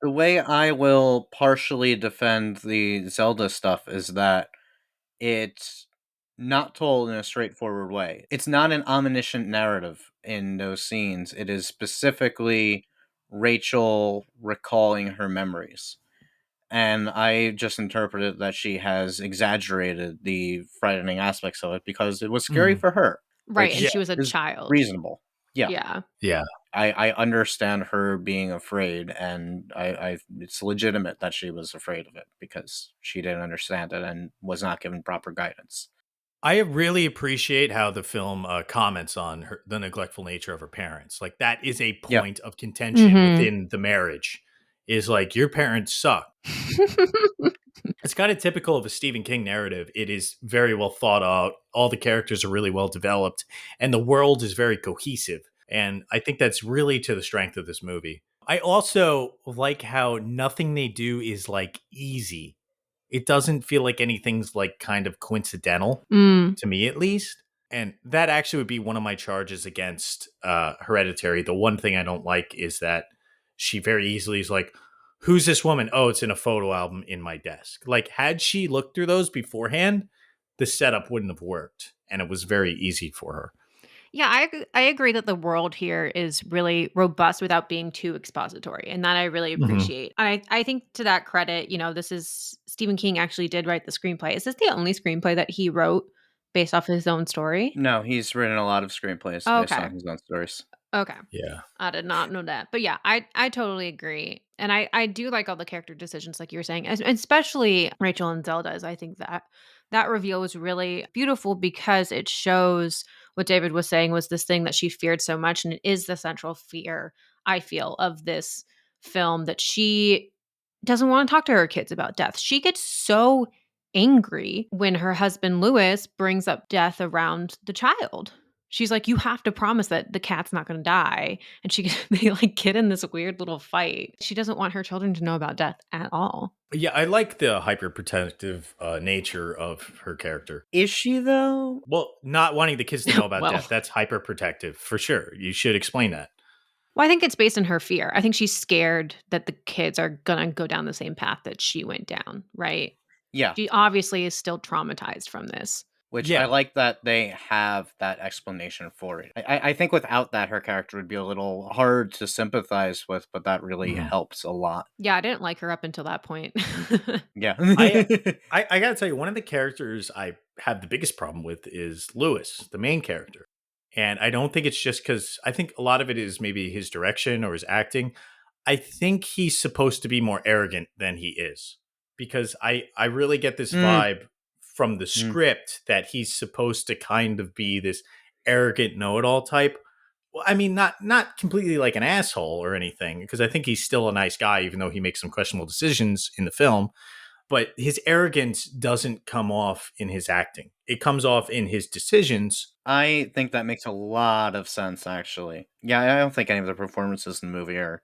The way I will partially defend the Zelda stuff is that it's not told in a straightforward way. It's not an omniscient narrative in those scenes. It is specifically Rachel recalling her memories. And I just interpreted that she has exaggerated the frightening aspects of it because it was scary Mm. for her, Right, and Yeah. which she was a is child. reasonable. Yeah. Yeah. Yeah. I understand her being afraid, and I it's legitimate that she was afraid of it because she didn't understand it and was not given proper guidance. I really appreciate how the film comments on the neglectful nature of her parents. Like that is a Yeah. point of contention Mhm. within the marriage. Is like your parents suck. It's kind of typical of a Stephen King narrative. It is very well thought out. All the characters are really well developed, and the world is very cohesive. And I think that's really to the strength of this movie. I also like how nothing they do is like easy. It doesn't feel like anything's like kind of coincidental, Mm. to me at least. And that actually would be one of my charges against Hereditary. The one thing I don't like is that she very easily is like, who's this woman? Oh, it's in a photo album in my desk. Like, had she looked through those beforehand, the setup wouldn't have worked. And it was very easy for her. Yeah, I agree that the world here is really robust without being too expository, and that I really Mhm. appreciate. I think to that credit, you know, this is Stephen King actually did write the screenplay. Is this the only screenplay that he wrote based off his own story? No, he's written a lot of screenplays based Okay. on his own stories. Okay. Yeah. I did not know that. But yeah, I totally agree. And I do like all the character decisions like you were saying, especially Rachel and Zelda's. I think that that reveal was really beautiful because it shows what David was saying was this thing that she feared so much, and it is the central fear I feel of this film, that she doesn't want to talk to her kids about death. She gets so angry when her husband Lewis brings up death around the child. She's like, "You have to promise that the cat's not gonna die." And she they, like, get in this weird little fight. She doesn't want her children to know about death at all. Yeah, I like the hyperprotective nature of her character. Is she though? Well, not wanting the kids to know about Well death, that's hyperprotective for sure. You should explain that. well, I think it's based on her fear. I think she's scared that the kids are gonna go down the same path that she went down, right? Yeah. She obviously is still traumatized from this. Which I Yeah. like that they have that explanation for it. I think without that, her character would be a little hard to sympathize with, but that really Mhm. helps a lot. Yeah, I didn't like her up until that point. Yeah. I I gotta tell you, one of the characters I have the biggest problem with is Lewis, the main character. And I don't think it's just because I think a lot of it is maybe his direction or his acting. I think he's supposed to be more arrogant than he is. Because I really get this Mm, vibe from the mm. script that he's supposed to kind of be this arrogant know-it-all type. Well, I mean, not completely like an asshole or anything, because I think he's still a nice guy, even though he makes some questionable decisions in the film. But his arrogance doesn't come off in his acting. It comes off in his decisions. I think that makes a lot of sense, actually. Yeah, I don't think any of the performances in the movie are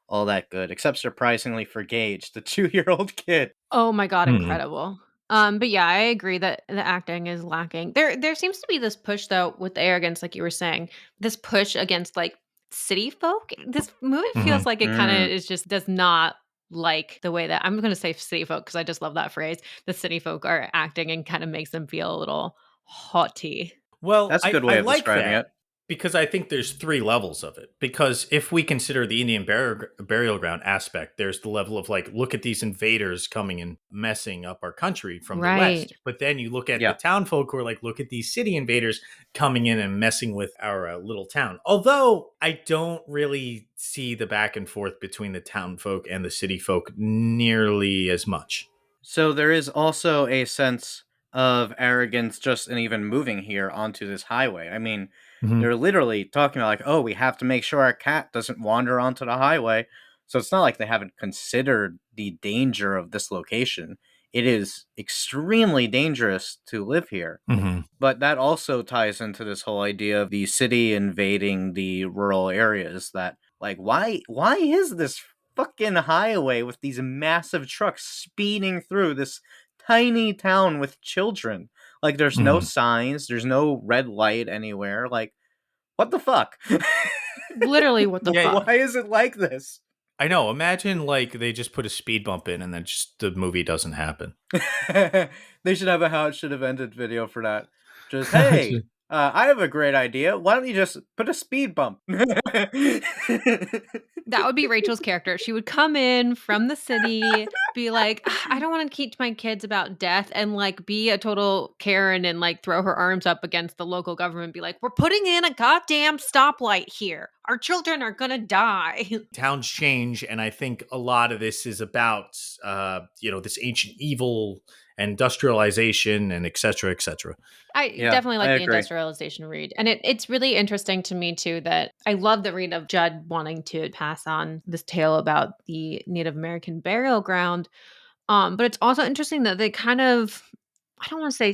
all that good, except surprisingly for Gage, the 2-year-old kid. Oh my god, Mhm. incredible. But yeah, I agree that the acting is lacking. There seems to be this push though with the arrogance, like you were saying, this push against like city folk. This movie feels Mhm. like it kind of Mm. is just does not like the way that I'm gonna say city folk because I just love that phrase. The city folk are acting and kind of makes them feel a little haughty. Well, That's a good I way of like describing that it. because I think there's three levels of it. Because if we consider the Indian burial ground aspect, there's the level of like, look at these invaders coming and messing up our country from the Right. west. But then you look at the Yeah. town folk who are like, look at these city invaders coming in and messing with our little town. Although I don't really see the back and forth between the town folk and the city folk nearly as much. So there is also a sense of arrogance just in even moving here onto this highway. I mean, Mhm. they're literally talking about like, "Oh, we have to make sure our cat doesn't wander onto the highway." So it's not like they haven't considered the danger of this location. It is extremely dangerous to live here. Mhm. But that also ties into this whole idea of the city invading the rural areas, that like why is this fucking highway with these massive trucks speeding through this tiny town with children? Like there's no Mhm. signs, there's no red light anywhere. Like what the fuck? Literally, what the Yeah, fuck? Why is it like this? I know. Imagine like they just put a speed bump in and then just the movie doesn't happen. They should have a how it should have ended video for that. Just hey, I have a great idea. Why don't you just put a speed bump? That would be Rachel's character. She would come in from the city, be like, "Ah, I don't want to teach my kids about death," and like be a total Karen and like throw her arms up against the local government, be like, "We're putting in a goddamn stoplight here. Our children are gonna die." Towns change, and I think a lot of this is about this ancient evil, industrialization, and et cetera, et cetera. I Yeah, definitely I like the agree. industrialization read. And it's really interesting to me too that I love the read of Judd wanting to pass on this tale about the Native American burial ground. But it's also interesting that they kind of, I don't want to say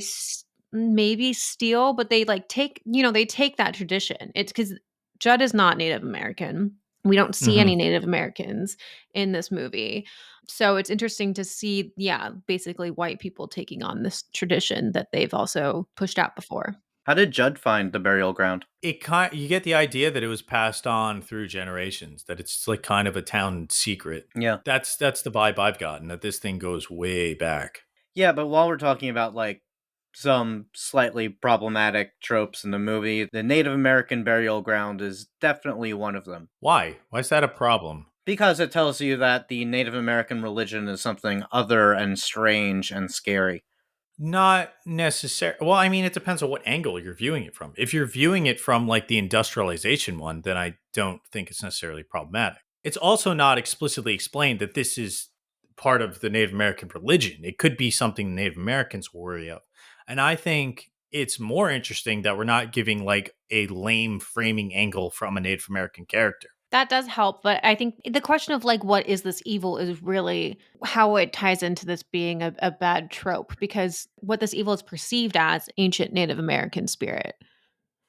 maybe steal, but they like take, they take that tradition. It's because Judd is not Native American. We don't see Hmm. any Native Americans in this movie. So it's interesting to see, yeah, basically white people taking on this tradition that they've also pushed out before. How did Judd find the burial ground? You get the idea that it was passed on through generations, that it's like kind of a town secret. Yeah. That's the vibe I've gotten, that this thing goes way back. Yeah, but while we're talking about like some slightly problematic tropes in the movie, the Native American burial ground is definitely one of them. Why? Why is that a problem? Because it tells you that the Native American religion is something other and strange and scary. Not necessary. Well, I mean, it depends on what angle you're viewing it from. If you're viewing it from like the industrialization one, then I don't think it's necessarily problematic. It's also not explicitly explained that this is part of the Native American religion. It could be something Native Americans worry of. And I think it's more interesting that we're not giving like a lame framing angle from a Native American character. That does help, but I think the question of like what is this evil is really how it ties into this being a bad trope, because what this evil is perceived as ancient Native American spirit,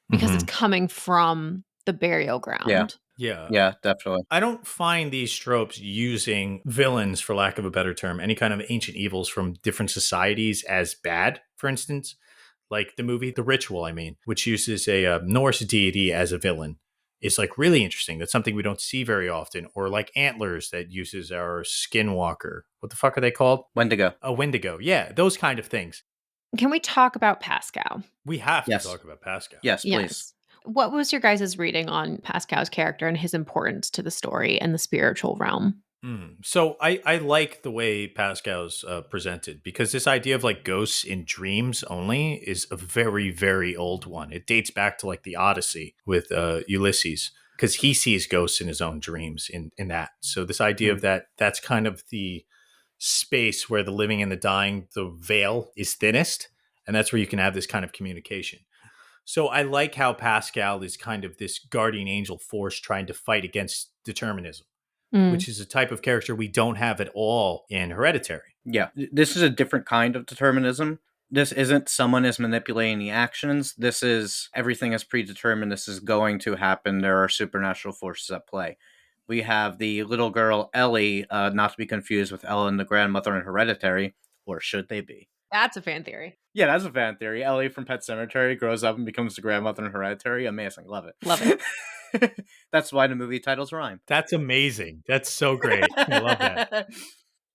because it's coming from the burial Yeah. ground. Yeah. Yeah, definitely. I don't find these tropes using villains, for lack of a better term, any kind of ancient evils from different societies as bad, for instance. Like the movie The Ritual, I mean, which uses a Norse deity as a villain, is like really interesting. That's something we don't see very often. Or like Antlers that uses our skinwalker. What the fuck are they called? Wendigo. A Wendigo. Yeah, those kind of things. Can we talk about Pascal? We have to Yes. talk about Pascal. Yes, please. Yes. What was your guys' reading on Pascal's character and his importance to the story and the spiritual realm? So I like the way Pascal's presented, because this idea of like ghosts in dreams only is a very, very old one. It dates back to like the Odyssey with Ulysses, because he sees ghosts in his own dreams in that. So this idea of that's kind of the space where the living and the dying, the veil is thinnest. And that's where you can have this kind of communication. So I like how Pascal is kind of this guardian angel force trying to fight against determinism, which is a type of character we don't have at all in Hereditary. Yeah, this is a different kind of determinism. This isn't someone is manipulating the actions. This is everything is predetermined. This is going to happen. There are supernatural forces at play. We have the little girl, Ellie, not to be confused with Ellen, the grandmother in Hereditary, or should they be? That's a fan theory. Yeah, that's a fan theory. Ellie from Pet Sematary grows up and becomes the grandmother in Hereditary. Amazing. Love it. Love it. That's why the movie titles rhyme. That's amazing. That's so great. I love that.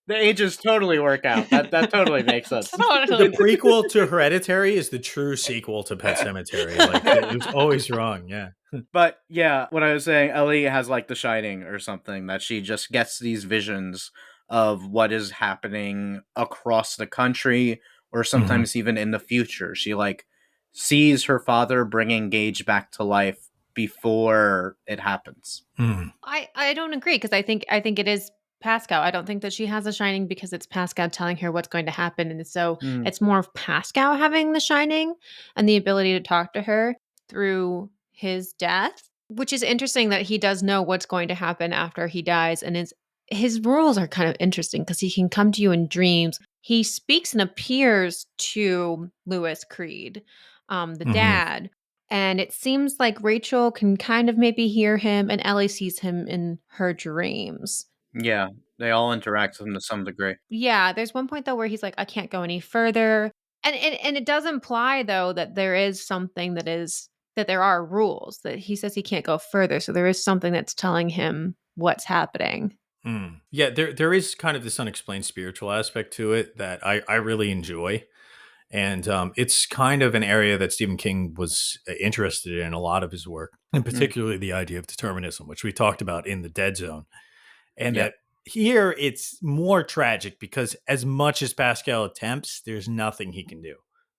The ages totally work out. That totally makes sense. The prequel to Hereditary is the true sequel to Pet Sematary. Like it was always wrong. Yeah. But yeah, what I was saying, Ellie has like The Shining or something, that she just gets these visions of what is happening across the country, or sometimes even in the future. She like sees her father bringing Gage back to life before it happens. I don't agree, because I think it is Pascal. I don't think that she has a shining because it's Pascal telling her what's going to happen, and so it's more of Pascal having the shining and the ability to talk to her through his death, which is interesting that he does know what's going to happen after he dies, and his rules are kind of interesting because he can come to you in dreams. He speaks and appears to Louis Creed, the dad. And it seems like Rachel can kind of maybe hear him, and Ellie sees him in her dreams. Yeah, they all interact with him to some degree. Yeah, there's one point though where he's like, I can't go any further. And it does imply though that there is something that there are rules, that he says he can't go further. So there is something that's telling him what's happening. Yeah, there is kind of this unexplained spiritual aspect to it that I really enjoy. And it's kind of an area that Stephen King was interested in a lot of his work, and particularly the idea of determinism, which we talked about in The Dead Zone. And that here it's more tragic because as much as Pascal attempts, there's nothing he can do.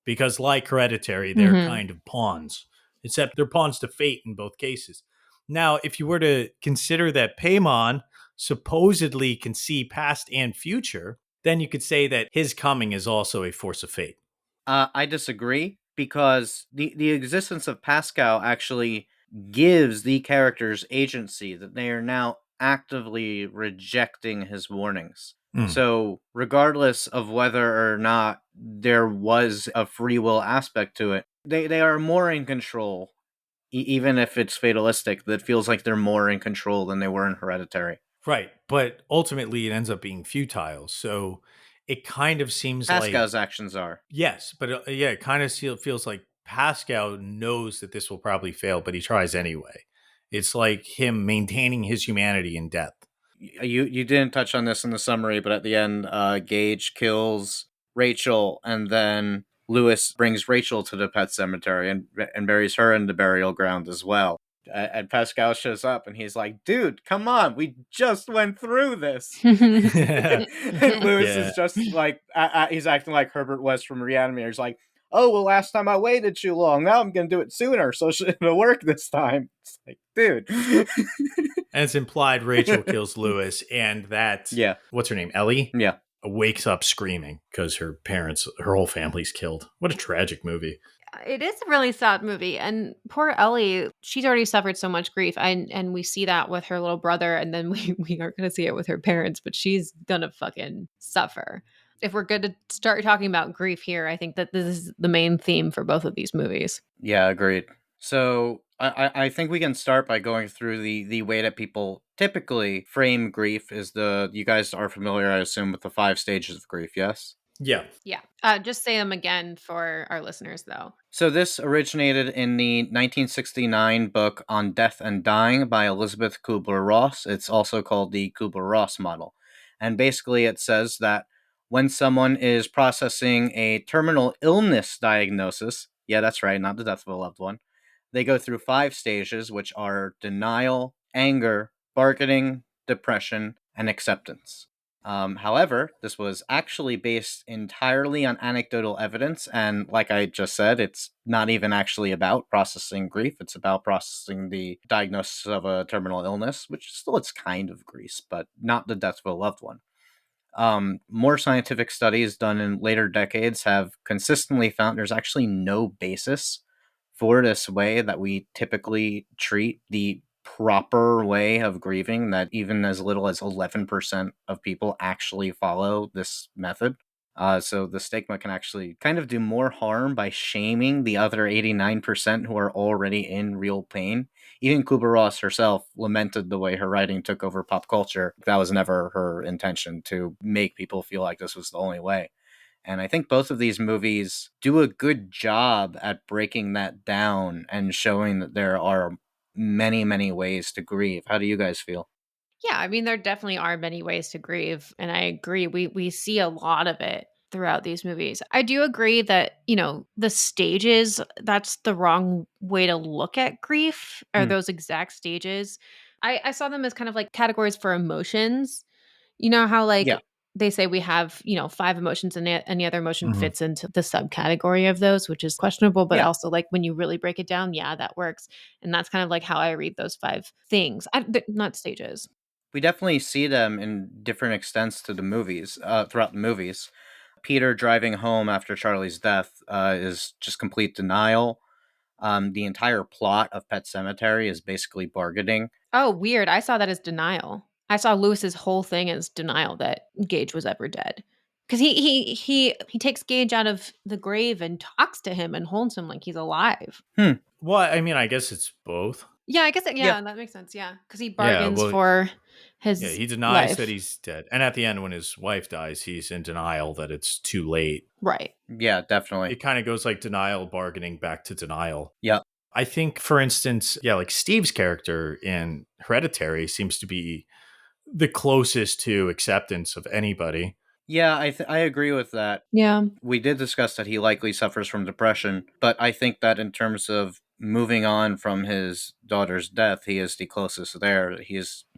Because like Hereditary, they're kind of pawns, except they're pawns to fate in both cases. Now, if you were to consider that Paimon supposedly can see past and future, then you could say that his coming is also a force of fate. I disagree, because the existence of Pascal actually gives the characters agency, that they are now actively rejecting his warnings. So regardless of whether or not there was a free will aspect to it, they are more in control, even if it's fatalistic. That feels like they're more in control than they were in Hereditary. Right. But ultimately, it ends up being futile. So it kind of seems Pascal's like actions are. Yes, but it kind of feels like Pascal knows that this will probably fail, but he tries anyway. It's like him maintaining his humanity in death. You didn't touch on this in the summary, but at the end, Gage kills Rachel, and then Louis brings Rachel to the pet cemetery and buries her in the burial ground as well. And Pascal shows up, and he's like, "Dude, come on, we just went through this." And Louis is just like, he's acting like Herbert West from Reanimator. He's like, "Oh, well, last time I waited too long. Now I'm going to do it sooner, so it'll work this time." It's like, dude. And it's implied Rachel kills Lewis, and that, Yeah. what's her name, Ellie? Yeah. Wakes up screaming because her whole family's killed. What a tragic movie. It is a really sad movie, and poor Ellie, she's already suffered so much grief, and we see that with her little brother, and then we aren't going to see it with her parents, but she's gonna fucking suffer. If we're good to start talking about grief here, I think that this is the main theme for both of these movies. Yeah, agreed. So I think we can start by going through the way that people typically frame grief. Is the you guys are familiar, I assume, with the 5 stages of grief, yes? Yeah. Yeah. Just say them again for our listeners, though. So this originated in the 1969 book On Death and Dying by Elizabeth Kubler-Ross. It's also called the Kubler-Ross model. And basically it says that when someone is processing a terminal illness diagnosis, yeah, that's right, not the death of a loved one, they go through 5 stages, which are denial, anger, bargaining, depression, and acceptance. However, this was actually based entirely on anecdotal evidence, and like I just said, it's not even actually about processing grief. It's about processing the diagnosis of a terminal illness, which still it's kind of grief, but not the death of a loved one. More scientific studies done in later decades have consistently found there's actually no basis for this way that we typically treat the proper way of grieving, that even as little as 11% of people actually follow this method. So the stigma can actually kind of do more harm by shaming the other 89% who are already in real pain. Even Kubler-Ross herself lamented the way her writing took over pop culture. That was never her intention, to make people feel like this was the only way. And I think both of these movies do a good job at breaking that down and showing that there are many, many ways to grieve. How do you guys feel? Yeah, I mean, there definitely are many ways to grieve, and I agree. We see a lot of it throughout these movies. I do agree that, the stages, that's the wrong way to look at grief, or Hmm. those exact stages. I saw them as kind of like categories for emotions. You know how like Yeah. they say we have, 5 emotions and any other emotion Mhm. fits into the subcategory of those, which is questionable, but Yeah. also like when you really break it down, yeah, that works. And that's kind of like how I read those 5 things. Not stages. We definitely see them in different extents to the movies, throughout the movies. Peter driving home after Charlie's death is just complete denial. The entire plot of Pet Cemetery is basically bargaining. Oh, weird. I saw that as denial. I saw Lewis's whole thing as denial that Gage was ever dead. Because he takes Gage out of the grave and talks to him and holds him like he's alive. Hmm. Well, I mean, I guess it's both. Yeah, I guess Yeah. that makes sense. Yeah, because he Yeah. bargains Well, for yeah, his he denies that life. he's dead. And at the end, when his wife dies, he's in denial that it's too late. Right. Yeah, definitely. It kind of goes like denial, bargaining, back to denial. Yeah. I think, for instance, yeah, like Steve's character in Hereditary seems to be the closest to acceptance of anybody. Yeah, I agree with that. Yeah. We did discuss that he likely suffers from depression, but I think that in terms of moving on from his daughter's death, he is the closest there.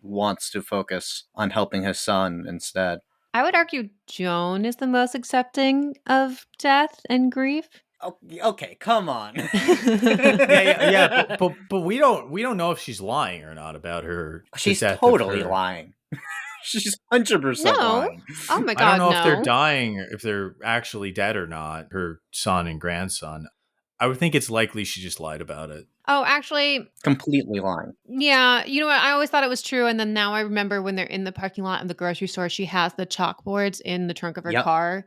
Wants to focus on helping his son instead. I would argue Joan is the most accepting of death and grief. Oh, okay, come on. Yeah. But we don't know if she's lying or not about the She's death of totally her. lying. She's 100% No. lying. Oh my I don't God, know if they're no. dying or if they're actually dead or not, her son and grandson. I would think it's likely she just lied about it. Oh, actually, Completely lying. yeah. You know what? I always thought it was true. And then now I remember when they're in the parking lot of the grocery store, she has the chalkboards in the trunk of her Yep. car.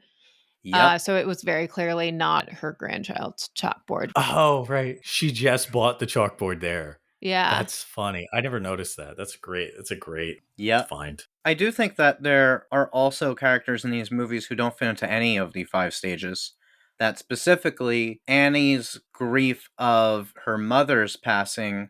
Yep. So it was very clearly not her grandchild's chalkboard. Oh, right. She just bought the chalkboard there. Yeah. That's funny. I never noticed that. That's great. That's a great Yep. find. I do think that there are also characters in these movies who don't fit into any of the 5 stages. That specifically Annie's grief of her mother's passing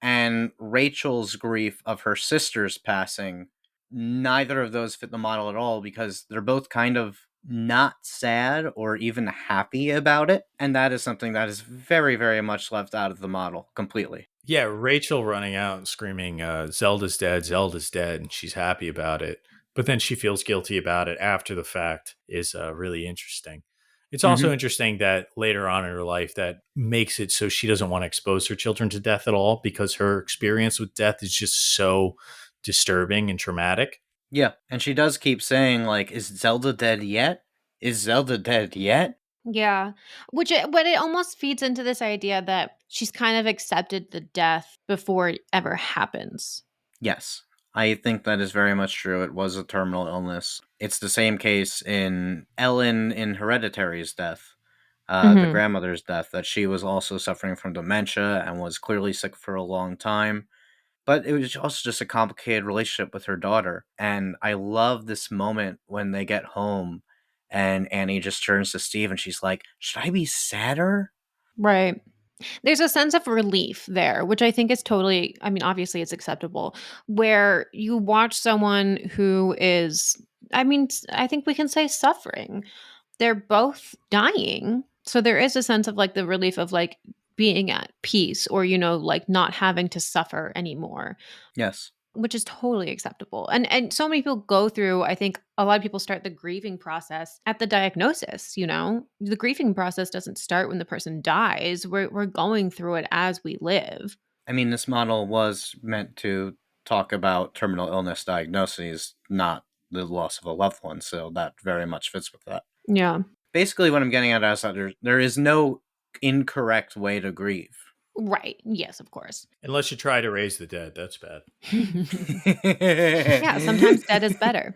and Rachel's grief of her sister's passing. Neither of those fit the model at all because they're both kind of not sad or even happy about it. And that is something that is very, very much left out of the model completely. Yeah, Rachel running out and screaming, Zelda's dead, and she's happy about it. But then she feels guilty about it after the fact is really interesting. It's also Hmm. interesting that later on in her life that makes it so she doesn't want to expose her children to death at all because her experience with death is just so disturbing and traumatic. Yeah, and she does keep saying, like, is Zelda dead yet? Is Zelda dead yet? Yeah. But it almost feeds into this idea that she's kind of accepted the death before it ever happens. Yes, I think that is very much true. It was a terminal illness. It's the same case in Ellen in Hereditary's death, the Mhm. grandmother's death, that she was also suffering from dementia and was clearly sick for a long time. But it was also just a complicated relationship with her daughter. And I love this moment when they get home and Annie just turns to Steve and she's like, should I be sadder? Right. There's a sense of relief there, which I think is totally, I mean, obviously it's acceptable, where you watch someone who is, I mean, I think we can say suffering. They're both dying. So there is a sense of like the relief of like being at peace or, like not having to suffer anymore, Yes. which is totally acceptable. And so many people go through, I think a lot of people start the grieving process at the diagnosis. The grieving process doesn't start when the person dies. We're going through it as we live. I mean, this model was meant to talk about terminal illness diagnoses, not the loss of a loved one. So that very much fits with that. Yeah. Basically, what I'm getting at is that there is no incorrect way to grieve. Right. Yes, of course. Unless you try to raise the dead, that's bad. Yeah, sometimes dead is better.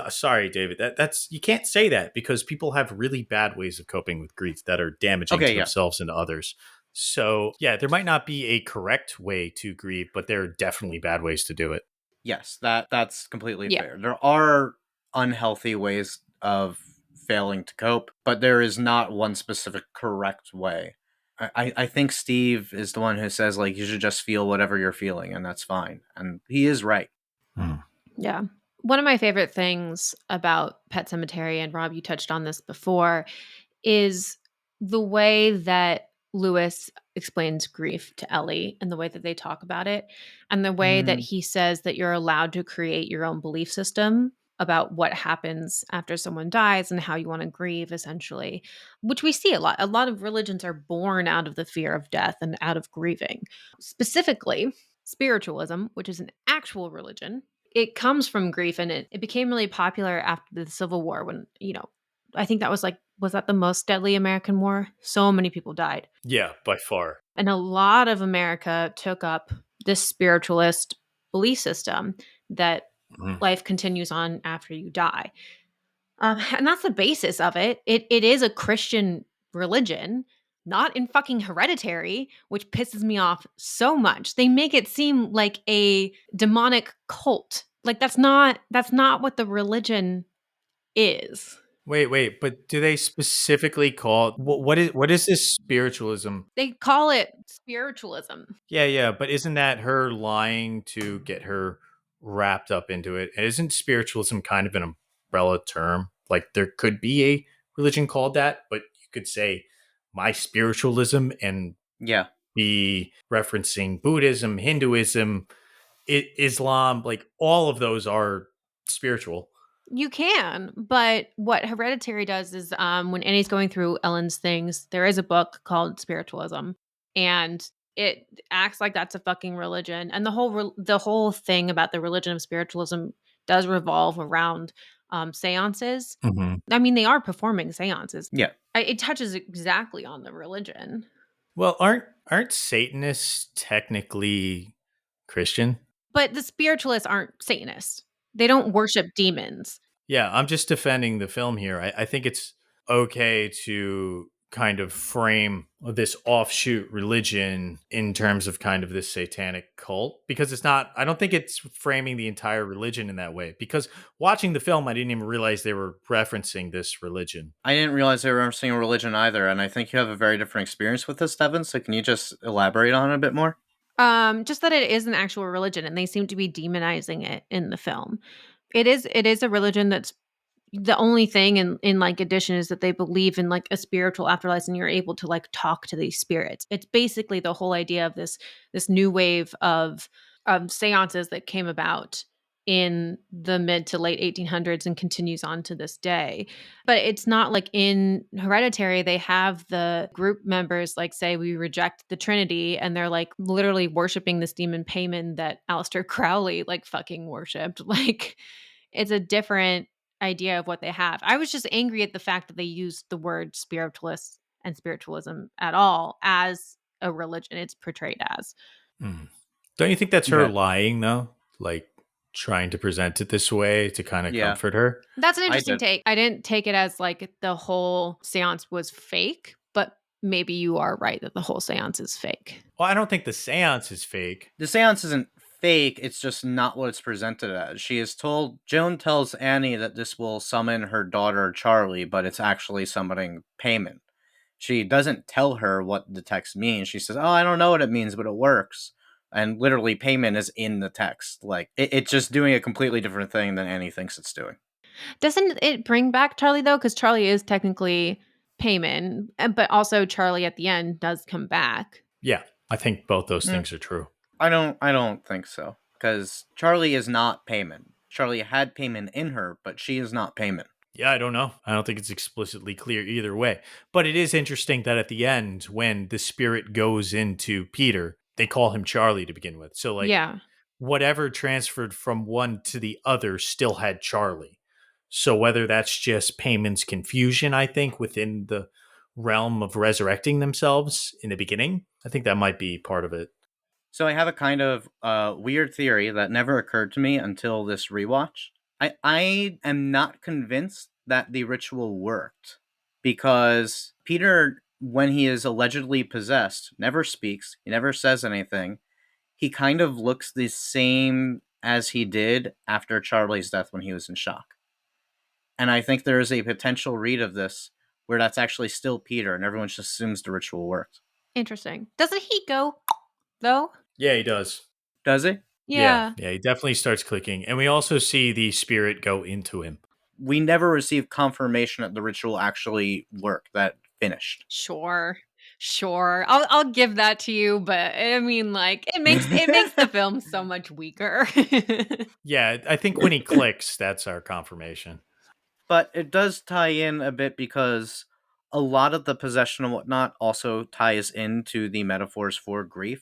Sorry, David. That's you can't say that because people have really bad ways of coping with grief that are damaging Okay, to yeah. themselves and to others. So, yeah, there might not be a correct way to grieve, but there are definitely bad ways to do it. Yes, that's completely Yeah. fair. There are unhealthy ways of failing to cope, but there is not one specific correct way. I think Steve is the one who says, like, you should just feel whatever you're feeling, and that's fine. And he is right. Hmm. Yeah. One of my favorite things about Pet Cemetery, and Rob, you touched on this before, is the way that Lewis explains grief to Ellie and the way that they talk about it, and the way that Mm, he says that you're allowed to create your own belief system about what happens after someone dies and how you want to grieve, essentially, which we see a lot. A lot of religions are born out of the fear of death and out of grieving. Specifically, spiritualism, which is an actual religion, it comes from grief, and it became really popular after the Civil War when, I think that was that the most deadly American war? So many people died. Yeah, by far. And a lot of America took up this spiritualist belief system that Mhm. life continues on after you die. And that's the basis of it. It is a Christian religion, not in fucking Hereditary, which pisses me off so much. They make it seem like a demonic cult. Like that's not what the religion is. Wait, but do they specifically call what is this spiritualism? They call it spiritualism. Yeah, but isn't that her lying to get her wrapped up into it? And isn't spiritualism kind of an umbrella term? Like there could be a religion called that, but you could say my spiritualism and yeah. be referencing Buddhism, Hinduism, Islam, like all of those are spiritual. You can, but what Hereditary does is when Annie's going through Ellen's things, there is a book called Spiritualism, and it acts like that's a fucking religion. And the whole thing about the religion of spiritualism does revolve around seances. Mhm. I mean, they are performing seances. Yeah. It touches exactly on the religion, Well, aren't Satanists technically Christian? but the spiritualists aren't Satanists. They don't worship demons. Yeah, I'm just defending the film here. I think it's okay to kind of frame this offshoot religion in terms of kind of this satanic cult because it's not, I don't think it's framing the entire religion in that way. Because watching the film, I didn't even realize they were referencing this religion. I didn't realize they were referencing a religion either, and I think you have a very different experience with this, Devin. So can you just elaborate on it a bit more? Just that it is an actual religion, and they seem to be demonizing it in the film. It is a religion that's the only thing in like addition is that they believe in like a spiritual afterlife, and you're able to like talk to these spirits. It's basically the whole idea of this new wave of seances that came about in the mid to late 1800s and continues on to this day. But it's not like in Hereditary, they have the group members like say we reject the Trinity, and they're like literally worshiping this demon Paimon that Aleister Crowley like fucking worshipped. Like it's a different idea of what they have. I was just angry at the fact that they used the word spiritualist and spiritualism at all as a religion it's portrayed as. Mm. Don't you think that's her Yeah. lying though? Like trying to present it this way to kind of Yeah. comfort her? That's an I interesting did. take. I didn't take it as like the whole seance was fake, but maybe you are right that the whole seance is fake. Well, I don't think the seance is fake. The seance isn't fake, it's just not what it's presented as. Joan tells Annie that this will summon her daughter Charlie, but it's actually summoning Paimon. She doesn't tell her what the text means. She says, "Oh, I don't know what it means, but it works." And literally, Paimon is in the text. Like, it's just doing a completely different thing than Annie thinks it's doing. Doesn't it bring back Charlie though? Because Charlie is technically Paimon, but also Charlie at the end does come back. Yeah, I think both those Mm. things are true. I don't think so. Because Charlie is not Paimon. Charlie had Paimon in her, but she is not Paimon. Yeah, I don't know. I don't think it's explicitly clear either way. But it is interesting that at the end, when the spirit goes into Peter, they call him Charlie to begin with. So, like, Yeah. whatever transferred from one to the other still had Charlie. So, whether that's just Payman's confusion, I think, within the realm of resurrecting themselves in the beginning, I think that might be part of it. So I have a kind of weird theory that never occurred to me until this rewatch. I am not convinced that the ritual worked because Peter, when he is allegedly possessed, never speaks. He never says anything. He kind of looks the same as he did after Charlie's death when he was in shock. And I think there is a potential read of this where that's actually still Peter and everyone just assumes the ritual worked. Interesting. Doesn't he go though? Yeah, he does. Does he? Yeah. Yeah, he definitely starts clicking. And we also see the spirit go into him. We never received confirmation that the ritual actually worked, that finished. Sure. I'll give that to you, but I mean like it makes the film so much weaker. Yeah, I think when he clicks, that's our confirmation. But it does tie in a bit because a lot of the possession and whatnot also ties into the metaphors for grief.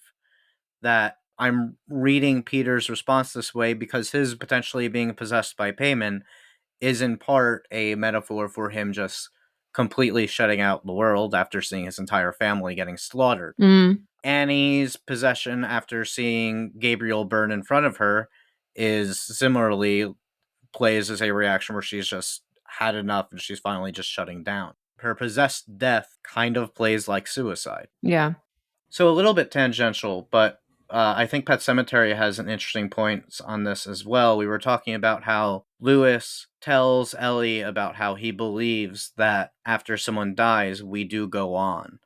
That I'm reading Peter's response this way because his potentially being possessed by Paimon is in part a metaphor for him just completely shutting out the world after seeing his entire family getting slaughtered. Mm. Annie's possession after seeing Gabriel burn in front of her is similarly plays as a reaction where she's just had enough and she's finally just shutting down. Her possessed death kind of plays like suicide. Yeah. So a little bit tangential, but I think Pet Sematary has an interesting point on this as well. We were talking about how Lewis tells Ellie about how he believes that after someone dies, we do go on.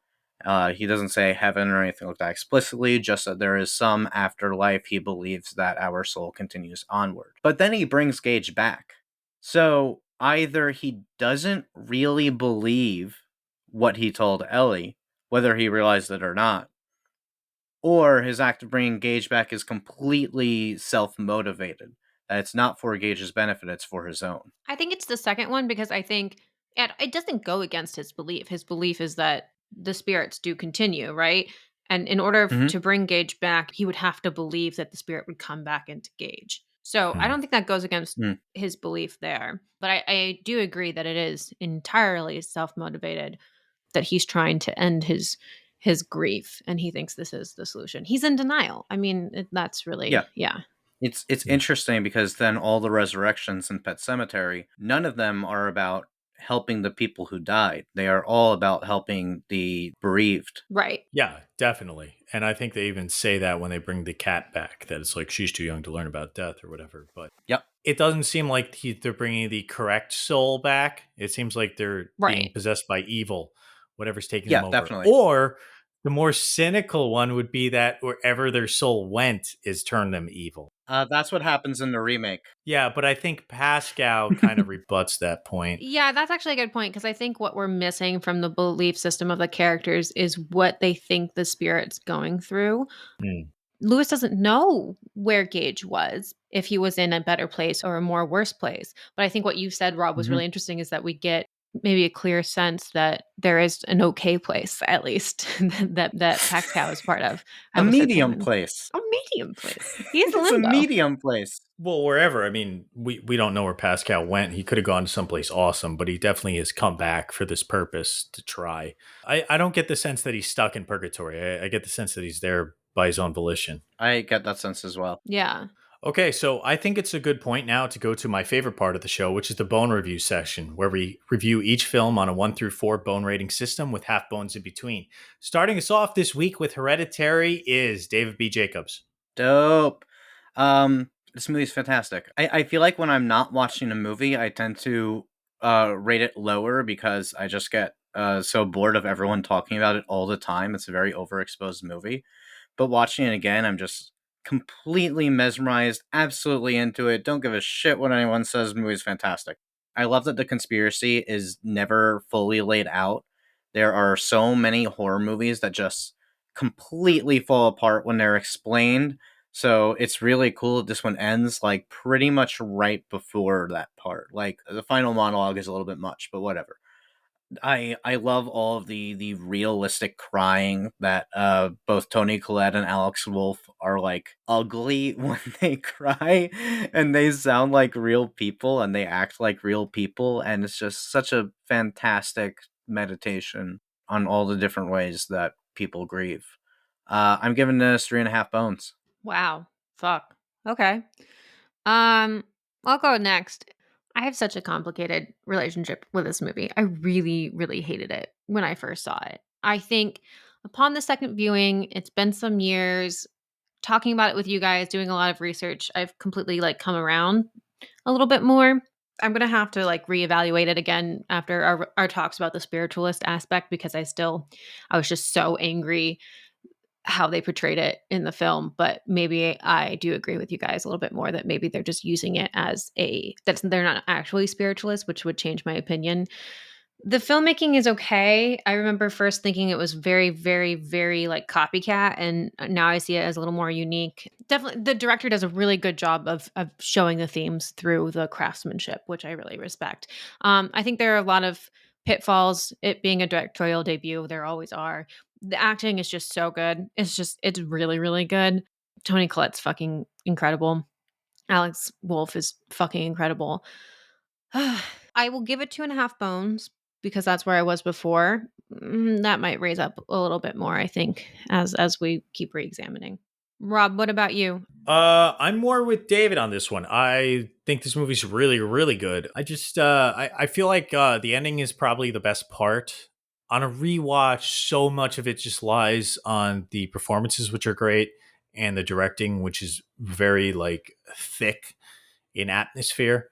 He doesn't say heaven or anything like that explicitly, just that there is some afterlife. He believes that our soul continues onward. But then he brings Gage back. So either he doesn't really believe what he told Ellie, whether he realized it or not, or his act of bringing Gage back is completely self-motivated. That it's not for Gage's benefit, it's for his own. I think it's the second one because I think it doesn't go against his belief. His belief is that the spirits do continue, right? And in order to bring Gage back, he would have to believe that the spirit would come back into Gage. So I don't think that goes against his belief there. But I do agree that it is entirely self-motivated, that he's trying to end his grief and he thinks this is the solution. He's in denial. I mean, that's really, yeah. It's interesting because then all the resurrections in Pet Sematary, none of them are about helping the people who died. They are all about helping the bereaved. Right. Yeah, definitely. And I think they even say that when they bring the cat back, that it's like she's too young to learn about death or whatever. But yep, it doesn't seem like they're bringing the correct soul back. It seems like they're being possessed by evil, whatever's taking them over. Definitely. Or the more cynical one would be that wherever their soul went is turned them evil. That's what happens in the remake. Yeah, but I think Pascal kind of rebuts that point. Yeah, that's actually a good point because I think what we're missing from the belief system of the characters is what they think the spirit's going through. Lewis doesn't know where Gage was, if he was in a better place or a more worse place. But I think what you said, Rob, was Mhm. really interesting, is that we get maybe a clear sense that there is an okay place, at least, that Pascal is part of. I A almost said medium Paimon. place. A medium place. He's It's a limbo. medium place. Well, wherever. I mean, we don't know where Pascal went. He could have gone someplace awesome, but he definitely has come back for this purpose to try. I don't get the sense that he's stuck in purgatory. I get the sense that he's there by his own volition. I get that sense as well. Yeah. Okay, so I think it's a good point now to go to my favorite part of the show, which is the bone review session, where we review each film on a 1 through 4 bone rating system with half bones in between. Starting us off this week with Hereditary is David B. Jacobs. Dope. This movie's fantastic. I feel like when I'm not watching a movie, I tend to rate it lower because I just get so bored of everyone talking about it all the time. It's a very overexposed movie. But watching it again, I'm just completely mesmerized, absolutely into it. Don't give a shit what anyone says. The movie's fantastic. I love that the conspiracy is never fully laid out. There are so many horror movies that just completely fall apart when they're explained. So it's really cool that this one ends like pretty much right before that part. Like the final monologue is a little bit much, but whatever. I love all of the realistic crying that both Toni Collette and Alex Wolff are like ugly when they cry, and they sound like real people and they act like real people, and it's just such a fantastic meditation on all the different ways that people grieve. I'm giving this 3.5 bones. Wow. Fuck. Okay. Um, I'll go next. I have such a complicated relationship with this movie. I really, really hated it when I first saw it. I think upon the second viewing, it's been some years talking about it with you guys, doing a lot of research. I've completely like come around a little bit more. I'm gonna have to like reevaluate it again after our talks about the spiritualist aspect, because I was just so angry how they portrayed it in the film. But maybe I do agree with you guys a little bit more that maybe they're just using it as they're not actually spiritualists, which would change my opinion. The filmmaking is okay. I remember first thinking it was very, very, very like copycat, and now I see it as a little more unique. Definitely, the director does a really good job of showing the themes through the craftsmanship, which I really respect. I think there are a lot of pitfalls. It being a directorial debut, there always are. The acting is just so good. It's really, really good. Toni Collette's fucking incredible. Alex Wolff is fucking incredible. I will give it 2.5 bones because that's where I was before. That might raise up a little bit more, I think, as we keep re-examining. Rob, what about you? I'm more with David on this one. I think this movie's really, really good. I just, I feel like the ending is probably the best part. On a rewatch, so much of it just lies on the performances, which are great, and the directing, which is very like thick in atmosphere.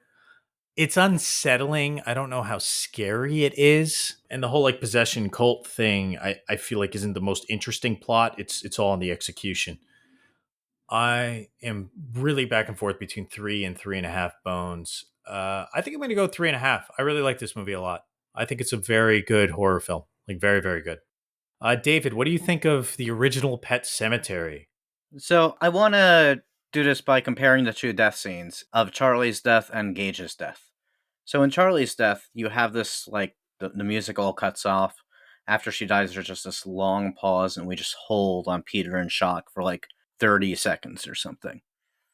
It's unsettling. I don't know how scary it is. And the whole like possession cult thing, I feel like isn't the most interesting plot. It's all in the execution. I am really back and forth between 3 and 3.5 bones. I think I'm going to go 3.5. I really like this movie a lot. I think it's a very good horror film, like very, very good. David, what do you think of the original Pet Cemetery? So I want to do this by comparing the two death scenes of Charlie's death and Gage's death. So in Charlie's death, you have this like the music all cuts off. After she dies, there's just this long pause, and we just hold on Peter in shock for like 30 seconds or something.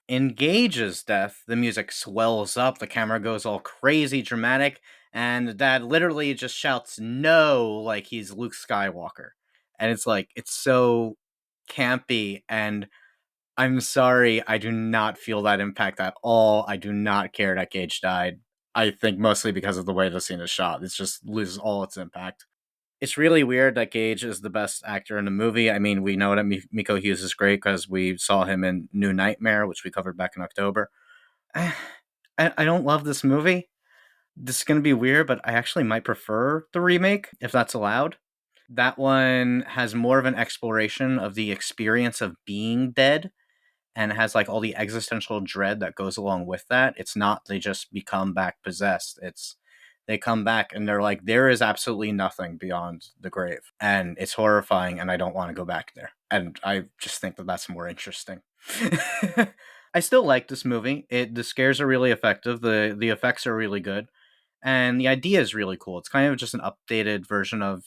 In Gage's death, the music swells up, the camera goes all crazy dramatic, and Dad literally just shouts no like he's Luke Skywalker. And it's like, it's so campy, and I'm sorry, I do not feel that impact at all. I do not care that Gage died. I think mostly because of the way the scene is shot. It just loses all its impact. It's really weird that Gage is the best actor in the movie. I mean, we know that Miko Hughes is great because we saw him in New Nightmare, which we covered back in October. I don't love this movie. This is going to be weird, but I actually might prefer the remake, if that's allowed. That one has more of an exploration of the experience of being dead, and it has like all the existential dread that goes along with that. It's not they just become back possessed. It's They come back and they're like, there is absolutely nothing beyond the grave. And it's horrifying, and I don't want to go back there. And I just think that that's more interesting. I still like this movie. The scares are really effective. The effects are really good. And the idea is really cool. It's kind of just an updated version of,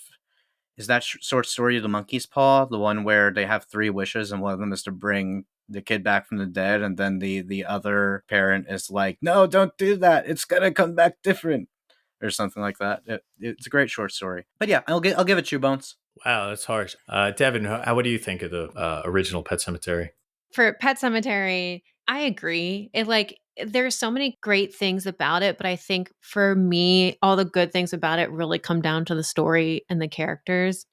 is that short story The Monkey's Paw, the one where they have 3 wishes and one of them is to bring the kid back from the dead, and then the other parent is like, no, don't do that, it's gonna come back different, or something like that. It's a great short story. But yeah, I'll give it 2 bones. Wow, that's harsh. Devin, what do you think of the original Pet Cemetery? For Pet Cemetery, I agree. There's so many great things about it, but I think for me, all the good things about it really come down to the story and the characters.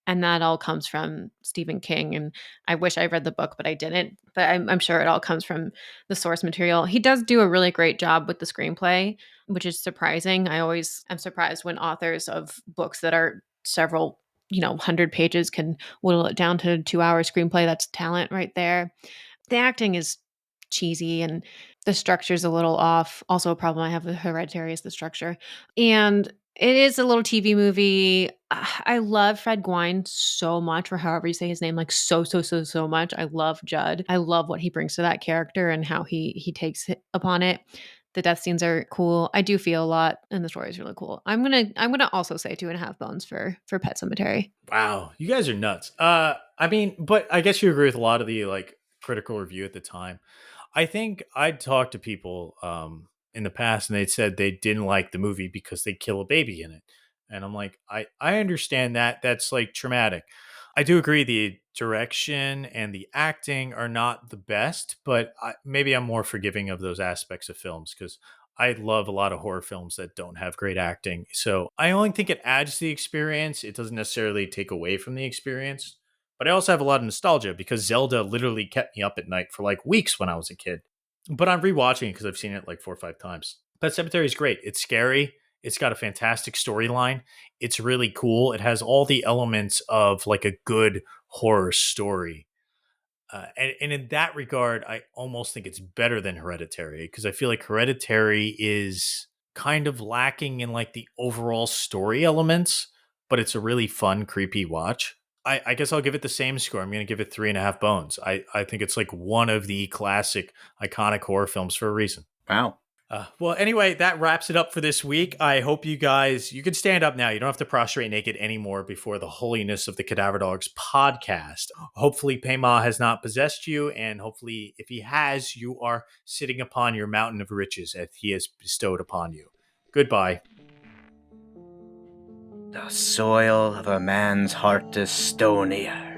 And that all comes from Stephen King. And I wish I read the book, but I didn't. But I'm sure it all comes from the source material. He does do a really great job with the screenplay, which is surprising. I always am surprised when authors of books that are several, 100 pages can whittle it down to a 2-hour screenplay. That's talent right there. The acting is cheesy and the structure's a little off. Also, a problem I have with Hereditary is the structure. And it is a little TV movie. I love Fred Gwynne so much, or however you say his name, like so much. I love Judd. I love what he brings to that character and how he takes it upon it. The death scenes are cool. I do feel a lot, and the story is really cool. I'm gonna also say 2.5 bones for Pet Cemetery. Wow, you guys are nuts. I mean, but I guess you agree with a lot of the like critical review at the time. I think I'd talked to people in the past, and they'd said they didn't like the movie because they kill a baby in it, and I'm like, I understand that. That's like traumatic. I do agree the direction and the acting are not the best, but maybe I'm more forgiving of those aspects of films because I love a lot of horror films that don't have great acting. So I only think it adds to the experience. It doesn't necessarily take away from the experience. But I also have a lot of nostalgia because Zelda literally kept me up at night for like weeks when I was a kid. But I'm rewatching it because I've seen it like 4 or 5 times. Pet Cemetery is great. It's scary. It's got a fantastic storyline. It's really cool. It has all the elements of like a good horror story. And in that regard, I almost think it's better than Hereditary because I feel like Hereditary is kind of lacking in like the overall story elements, but it's a really fun, creepy watch. I guess I'll give it the same score. I'm going to give it 3.5 bones. I think it's like one of the classic, iconic horror films for a reason. Wow. Well, anyway, that wraps it up for this week. I hope you guys, you can stand up now. You don't have to prostrate naked anymore before the holiness of the Cadaver Dogs podcast. Hopefully, Paimon has not possessed you, and hopefully, if he has, you are sitting upon your mountain of riches that he has bestowed upon you. Goodbye. The soil of a man's heart is stonier